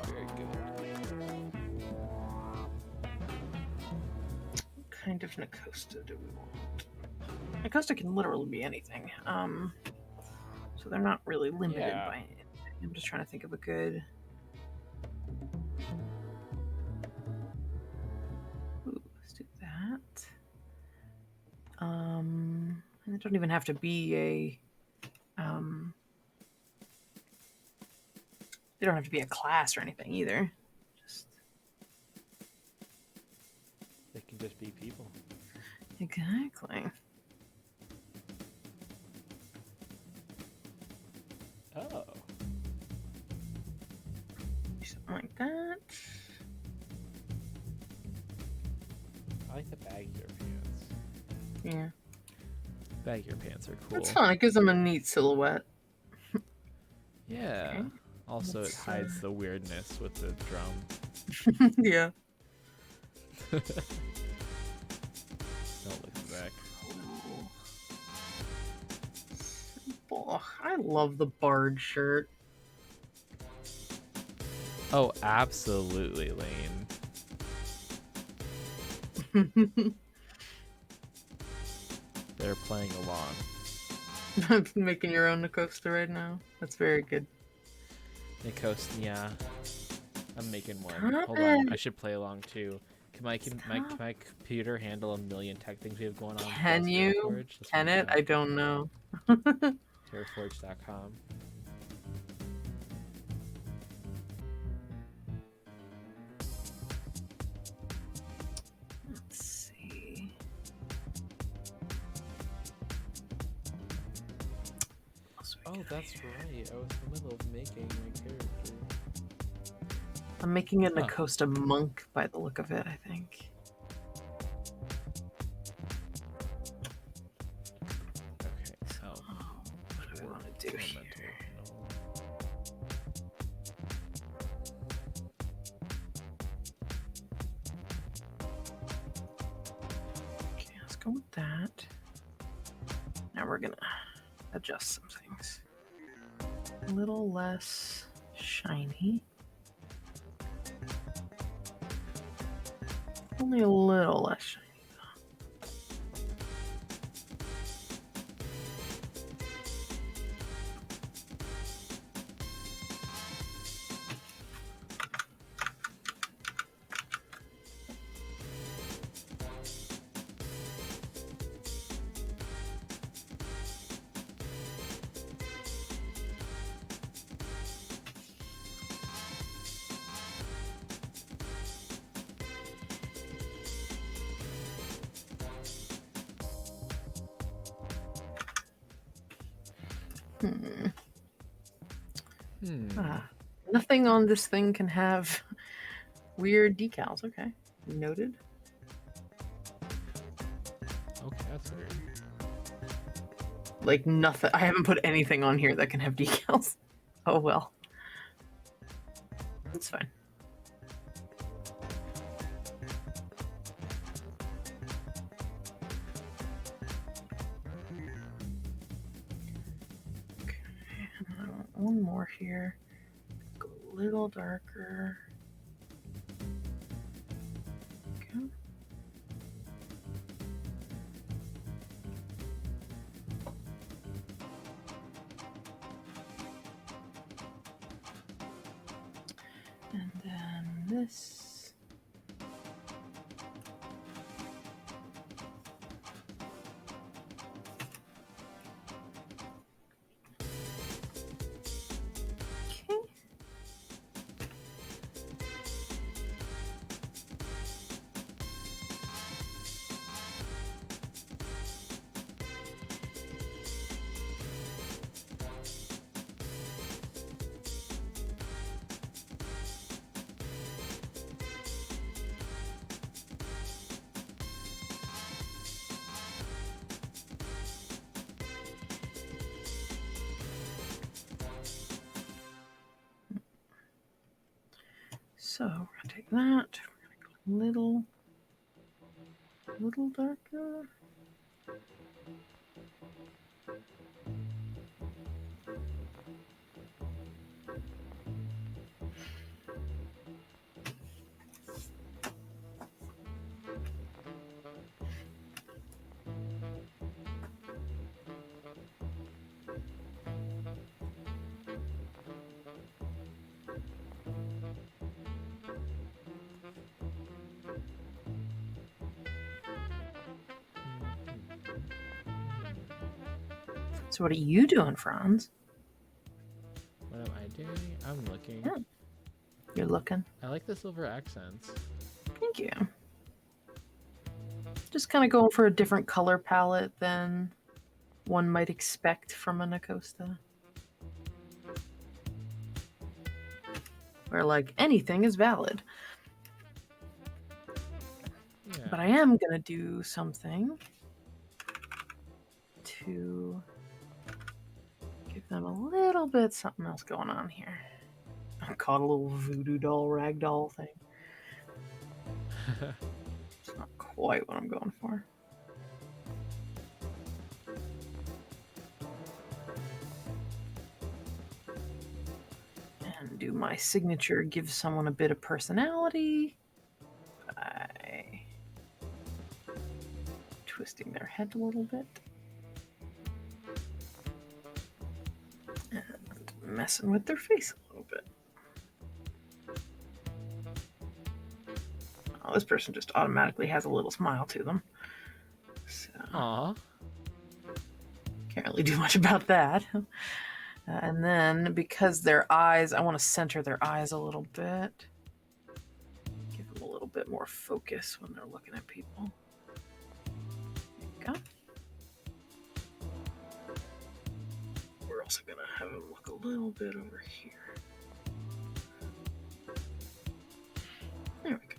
Very good. What kind of Nacosta do we want? Nacosta can literally be anything. So they're not really limited by it. I'm just trying to think of a good. Ooh, let's do that. And it don't even have to be a They don't have to be a class or anything either. They can just be people. Exactly. Oh. Something like that. I like the baggier pants. Yeah. Baggier pants are cool. That's fun. It gives them a neat silhouette. Yeah. Okay. Also, it hides the weirdness with the drum. Yeah. Don't look at the back. Oh, I love the Bard shirt. Oh, absolutely, Lane. They're playing along. Making your own Nakosta right now. That's very good. Nakosta, yeah. I'm making one. Hold on, I should play along too. Can my computer handle a million tech things we have going on? Can you? Can it? I don't know. Terraforge.com. Let's see. Oh, that's right. I was in the middle of making my character. I'm making a Nakosta monk by the look of it, I think. Okay, so what do we want to do here? Okay, let's go with that. Now we're gonna adjust some things. A little less shiny. Only a little less shiny. Nothing on this thing can have weird decals. Okay, noted. Okay, that's weird. Like nothing. I haven't put anything on here that can have decals. Oh well. That's fine. Okay, and I want one more here. Go a little darker. Okay. And then this. So we're gonna take that. We're gonna go a little darker. So what are you doing, Franz? What am I day. I'm looking. Yeah. You're looking. I like the silver accents. Thank you. Just kind of going for a different color palette than one might expect from a Nacosta. Where, like, anything is valid. Yeah. But I am going to do something to give them a little bit something else going on here. I caught a little voodoo doll, ragdoll thing. It's not quite what I'm going for. And do my signature, give someone a bit of personality by twisting their head a little bit. And messing with their face a little bit. Oh, this person just automatically has a little smile to them. So, Aww. Can't really do much about that. And then, because their eyes, I want to center their eyes a little bit. Give them a little bit more focus when they're looking at people. There you go. We're also going to have them look a little bit over here. There we go.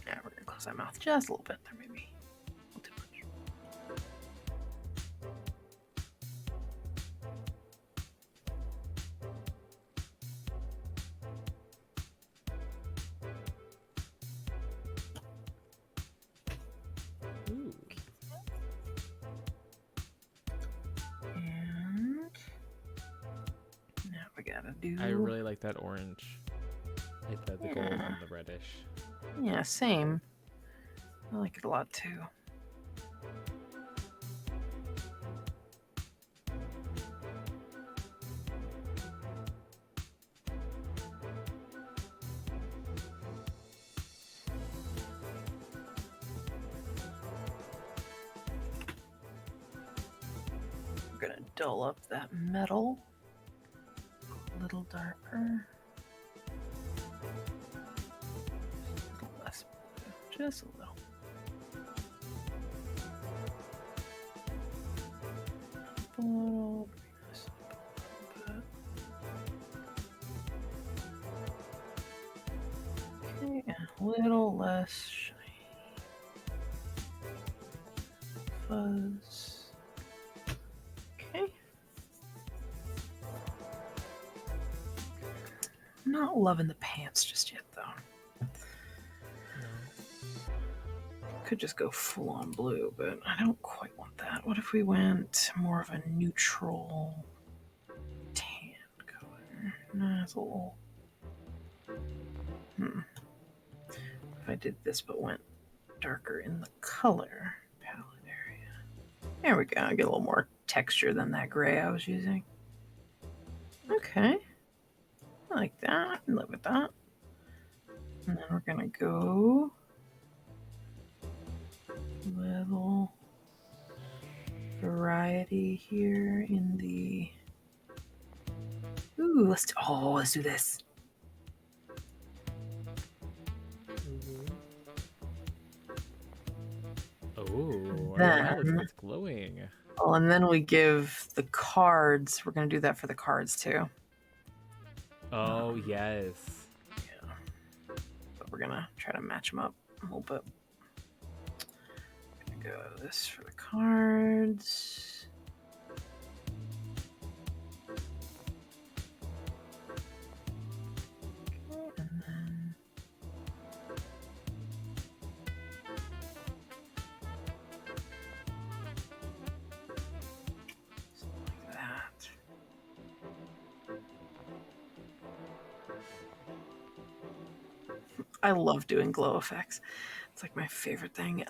Yeah, we're going to close that mouth just a little bit there, maybe. Not too much. Ooh. And now we gotta do. I really like that orange. Like the gold and the reddish. Yeah, same. I like it a lot too. We're gonna dull up that metal a little darker. A little less blue, just a little. Up a little, bring this up a little bit. Okay, and a little less shiny. Fuzz. Okay. I'm not loving the pants just yet, though. No. Could just go full on blue, but I don't quite want that. What if we went more of a neutral tan color? No, it's a little. If I did this but went darker in the color palette area. There we go. I get a little more texture than that gray I was using. Okay. I like that. I can live with that. And then we're gonna go little variety here in the. Ooh, let's do this. Oh, Then, it's glowing. well, and then we give the cards. We're gonna do that for the cards too. Oh yes. Yeah. But we're gonna try to match them up a little bit. Gonna go this for the cards. Okay, and then something like that. I love doing glow effects. It's like my favorite thing.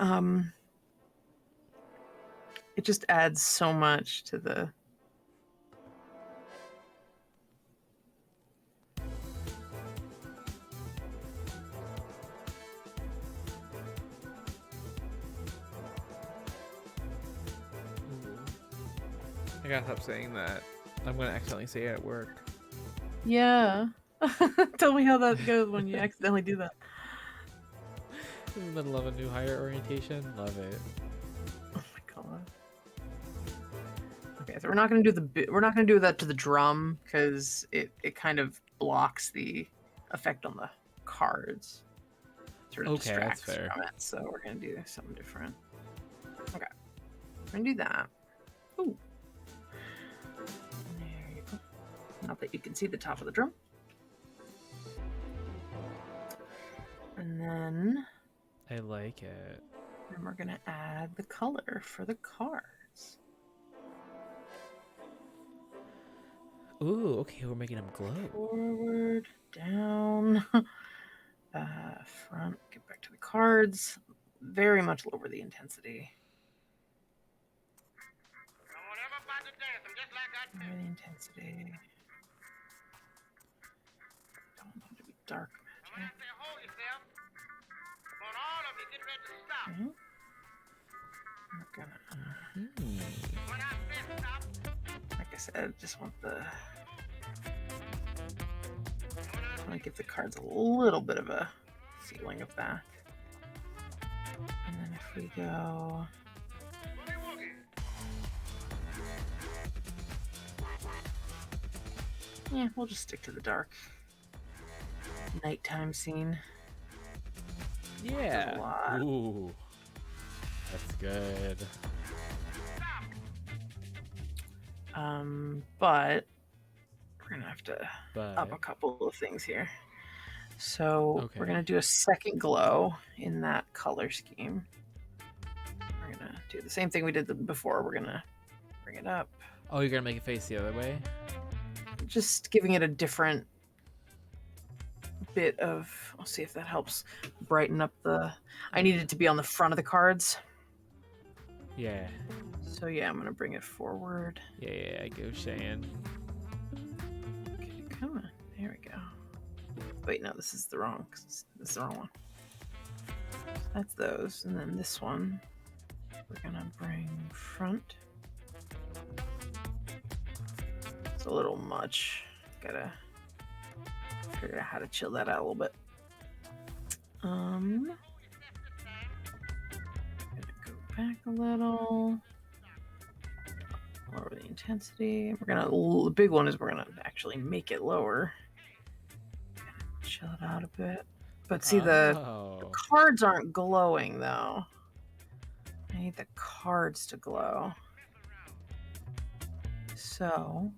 It just adds so much to the. I gotta stop saying that. I'm gonna accidentally say it at work. Yeah. Tell me how that goes when you accidentally do that. In the middle of a new hire orientation, love it. Oh my god. Okay, so we're not gonna do that to the drum because it kind of blocks the effect on the cards. Sort of Okay, that's distracts fair. from it. So we're gonna do something different. Okay, we're gonna do that. Ooh. There you go. Not that you can see the top of the drum. And then I like it. we're gonna add the color for the cards. Ooh, okay, we're making them glow. Forward, down, front, get back to the cards. Very much lower the intensity. Lower the intensity. Don't want it to be dark magic. Okay. We're gonna, like I said, just want to give the cards a little bit of a feeling of that. And then if we go, yeah, we'll just stick to the dark nighttime scene. Yeah. Ooh, that's good. But we're gonna have to up a couple of things here. So we're gonna do a second glow in that color scheme. We're gonna do the same thing we did before. We're gonna bring it up. Oh, you're gonna make it face the other way? Just giving it a different bit of, I'll see if that helps brighten up the, I need it to be on the front of the cards. Yeah. So yeah, I'm gonna bring it forward. Yeah, I go Cheyenne. Okay, come on. There we go. Wait, no, this is the wrong one. That's those, and then this one we're gonna bring front. It's a little much. Gotta figure out how to chill that out a little bit. Gonna go back a little. Lower the intensity. The big one is we're gonna actually make it lower. Chill it out a bit. But see, the cards aren't glowing though. I need the cards to glow. So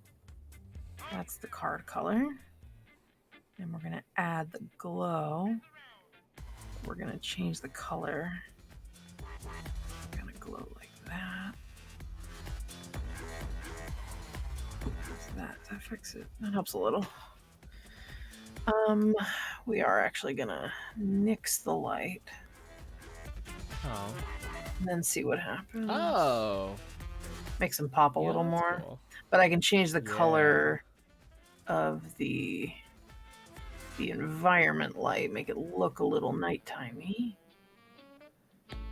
that's the card color. And we're gonna add the glow. We're gonna change the color. We're gonna glow like that. That fix it. That helps a little. We are actually gonna nix the light. Oh. And then see what happens. Oh. Makes them pop a little more. Cool. But I can change the color of the environment light, make it look a little nightimey.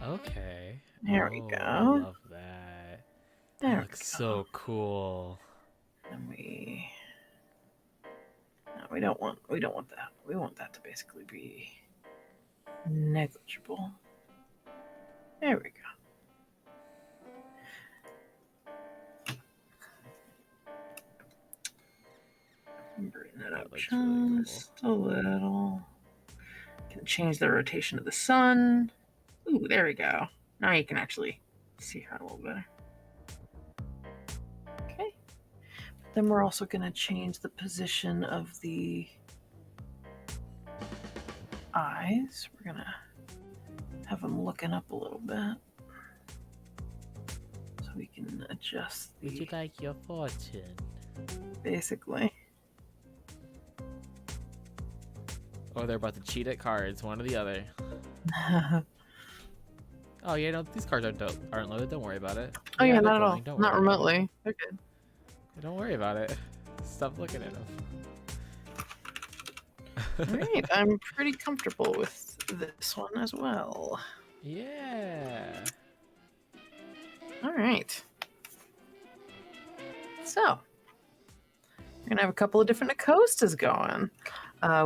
Okay. There we go. I love that. That looks so cool. And we don't want that. We want that to basically be negligible. There we go. Bring that up just really cool. A little. Can change the rotation of the sun. Ooh, there we go. Now you can actually see her a little better. Okay. Then we're also going to change the position of the eyes. We're going to have them looking up a little bit. So we can adjust the... Would you like your fortune? Basically. Oh, they're about to cheat at cards, one or the other. Oh yeah, no, these cards aren't loaded. Don't worry about it. Oh yeah, not at all. Not remotely. They're good. Don't worry about it. Stop looking at them. All right, I'm pretty comfortable with this one as well. Yeah. All right. So, we're going to have a couple of different Acostas going.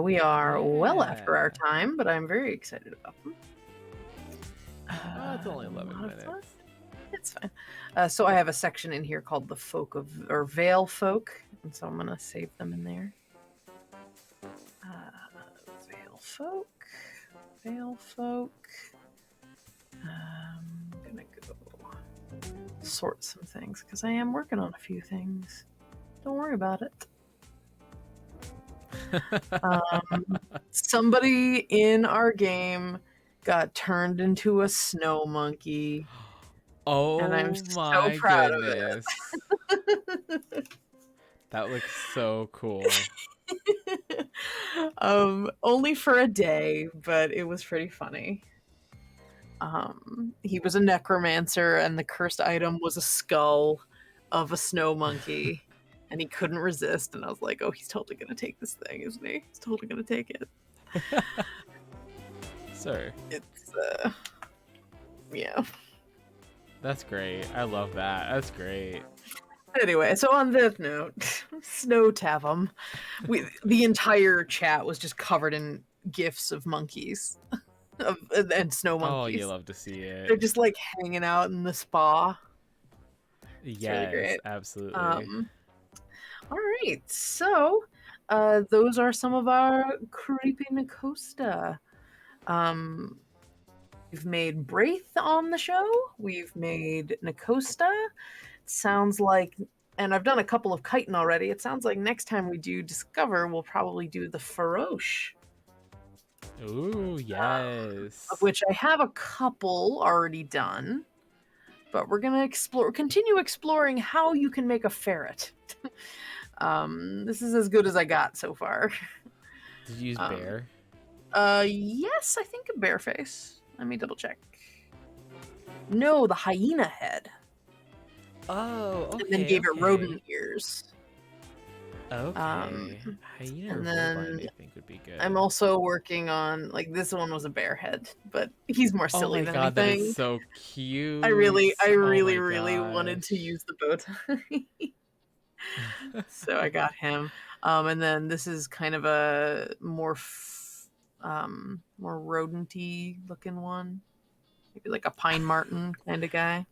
We are well after our time, but I'm very excited about them. It's only 11 minutes. It's fine. So I have a section in here called the Vale Folk, and so I'm going to save them in there. Vale Folk. I'm going to go sort some things because I am working on a few things. Don't worry about it. Somebody in our game got turned into a snow monkey. Oh, and I'm my so proud goodness. of it. That looks so cool. Only for a day, but it was pretty funny. He was a necromancer, and the cursed item was a skull of a snow monkey, and he couldn't resist. And I was like, "Oh, he's totally gonna take this thing, isn't he? He's totally gonna take it." Sir, it's yeah. That's great. I love that. That's great. Anyway, so on that note, Snow Tavum, the entire chat was just covered in gifs of monkeys and snow monkeys. Oh, you love to see it. They're just like hanging out in the spa. It's really great. Absolutely. All right, so those are some of our creepy Nacosta. We've made Braith on the show. We've made Nacosta. Sounds like, and I've done a couple of chitin already. It sounds like next time we do Discover, we'll probably do the Feroche. Ooh, yes. Of which I have a couple already done, but we're gonna continue exploring how you can make a ferret. This is as good as I got so far. Did you use bear? Yes, I think a bear face. Let me double check. No, the hyena head. Oh, okay. And then gave it rodent ears. Okay. Hyena and then I think would be good. I'm also working on, like, this one was a bear head, but he's more silly than anything. That is so cute. I really wanted to use the bow tie. So I got him. And then this is kind of a more rodent-y looking one. Maybe like a pine marten kind of guy.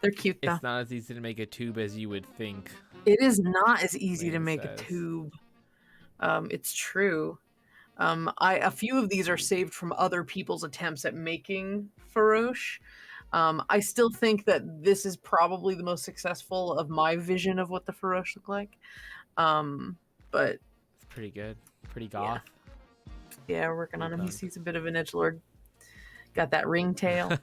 They're cute though. It's not as easy to make a tube as you would think. It is not as easy to make a tube. It's true. A few of these are saved from other people's attempts at making Feroche. I still think that this is probably the most successful of my vision of what the Feroche look like. But it's pretty good. Pretty goth. Yeah, we're working on him. He's a bit of an edgelord. Got that ringtail.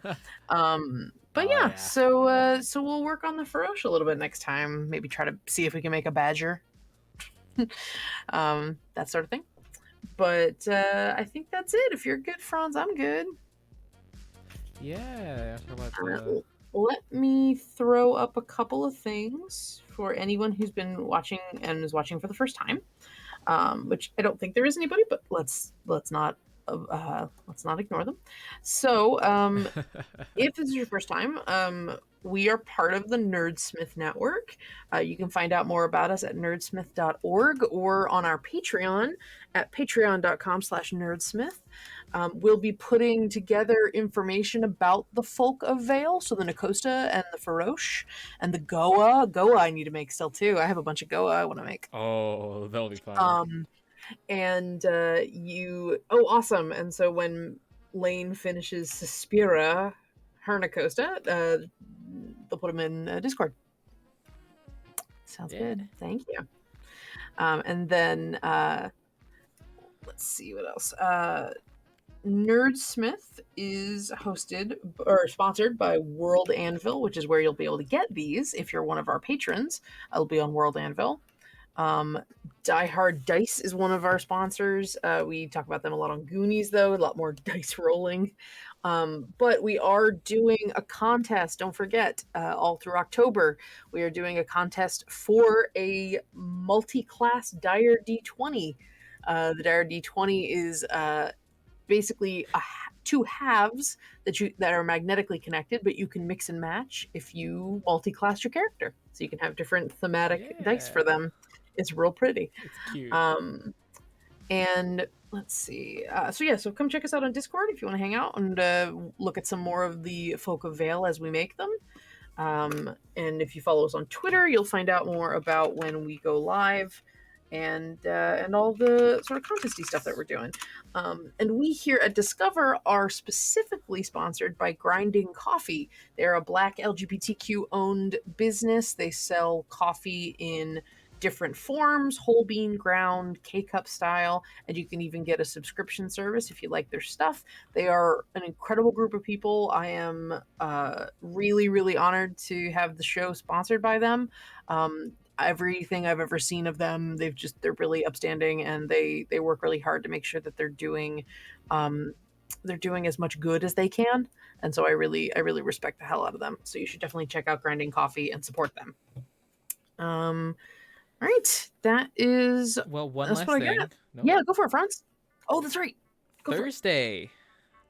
But so we'll work on the Feroche a little bit next time. Maybe try to see if we can make a badger. That sort of thing. But I think that's it. If you're good, Franz, I'm good. Yeah. Let me throw up a couple of things for anyone who's been watching and is watching for the first time. Which I don't think there is anybody, but let's not ignore them. So, if this is your first time, we are part of the Nerdsmith Network. You can find out more about us at nerdsmith.org or on our Patreon at patreon.com/nerdsmith. We'll be putting together information about the folk of Vale, so the Nacosta and the Feroche and the Goa. Goa I need to make still too. I have a bunch of Goa I want to make. Oh, that'll be fun. And awesome. And so when Lane finishes Suspira, her Nacosta, they'll put them in Discord. Sounds good. Thank you. And then let's see what else. Nerdsmith is hosted or sponsored by World Anvil, which is where you'll be able to get these if you're one of our patrons. It'll be on World Anvil. Die Hard Dice is one of our sponsors. We talk about them a lot on Goonies, though, a lot more dice rolling. But we are doing a contest. Don't forget, all through October, we are doing a contest for a multi-class Dire D20. The Dire D20 is basically two halves that are magnetically connected, but you can mix and match if you multi-class your character, so you can have different thematic dice for Yeah. them. It's real pretty. It's cute. And let's see. So come check us out on Discord if you want to hang out and look at some more of the Folk of Vale as we make them. And if you follow us on Twitter, you'll find out more about when we go live and all the sort of contesty stuff that we're doing. And we here at Discover are specifically sponsored by Grinding Coffee. They're a Black LGBTQ owned business. They sell coffee in different forms, whole bean ground, K-cup style, and you can even get a subscription service if you like their stuff. They are an incredible group of people. I am really, really honored to have the show sponsored by them. Everything I've ever seen of them, they're really upstanding, and they work really hard to make sure that they're doing as much good as they can. And so I really respect the hell out of them. So you should definitely check out Grinding Coffee and support them. All right, Well, that's last what I thing. got. Nope. Yeah, go for it, Franz. Oh, that's right. Go Thursday.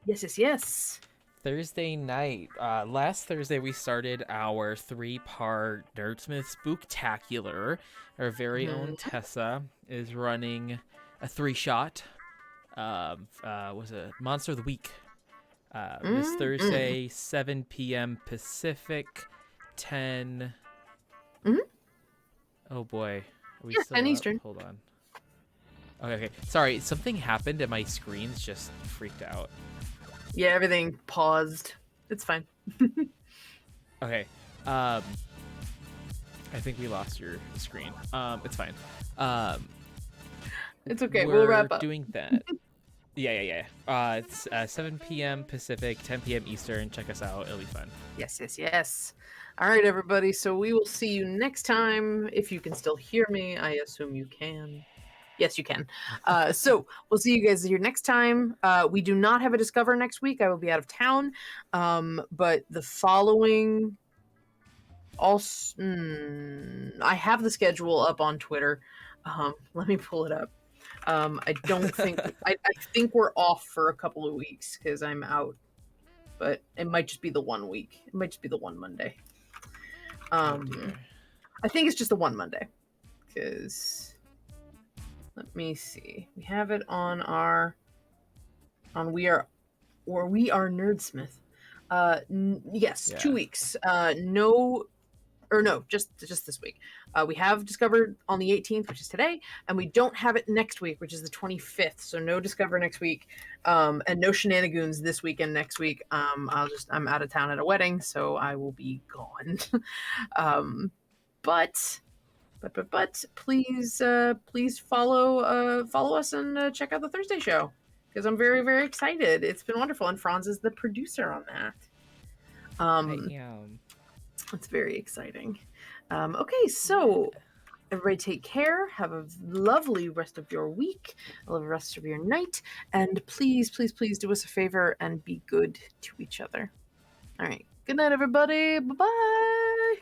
Yes. Thursday night. Last Thursday, we started our 3-part Nerdsmith Spooktacular. Our very own Tessa is running a 3-shot. Was a Monster of the Week. This Thursday, 7 p.m. Pacific, 10. Oh boy, are we still 10 up? Eastern. Hold on. Okay. Sorry, something happened and my screen's just freaked out. Yeah, everything paused. It's fine. Okay. I think we lost your screen. It's fine. It's okay. We'll wrap up. We're doing that. Yeah. It's 7 p.m. Pacific, 10 p.m. Eastern. Check us out. It'll be fun. Yes. All right, everybody. So we will see you next time. If you can still hear me, I assume you can. Yes, you can. So we'll see you guys here next time. We do not have a Discover next week. I will be out of town. But the following, I have the schedule up on Twitter. Let me pull it up. I don't think I think we're off for a couple of weeks because I'm out, but it might just be the 1 week. It might just be the one Monday. I think it's just the one Monday because let me see. We have it on we are Nerdsmith. Yes, yeah. 2 weeks. Just this week. We have Discovered on the 18th, which is today, and we don't have it next week, which is the 25th. So no Discover next week, and no shenanigans this weekend. Next week, I'm out of town at a wedding, so I will be gone. But please follow us and check out the Thursday show because I'm very, very excited. It's been wonderful, and Franz is the producer on that. I am. It's very exciting. Okay, so everybody take care. Have a lovely rest of your week, a lovely rest of your night, and please do us a favor and be good to each other. All right. Good night, everybody. Bye-bye.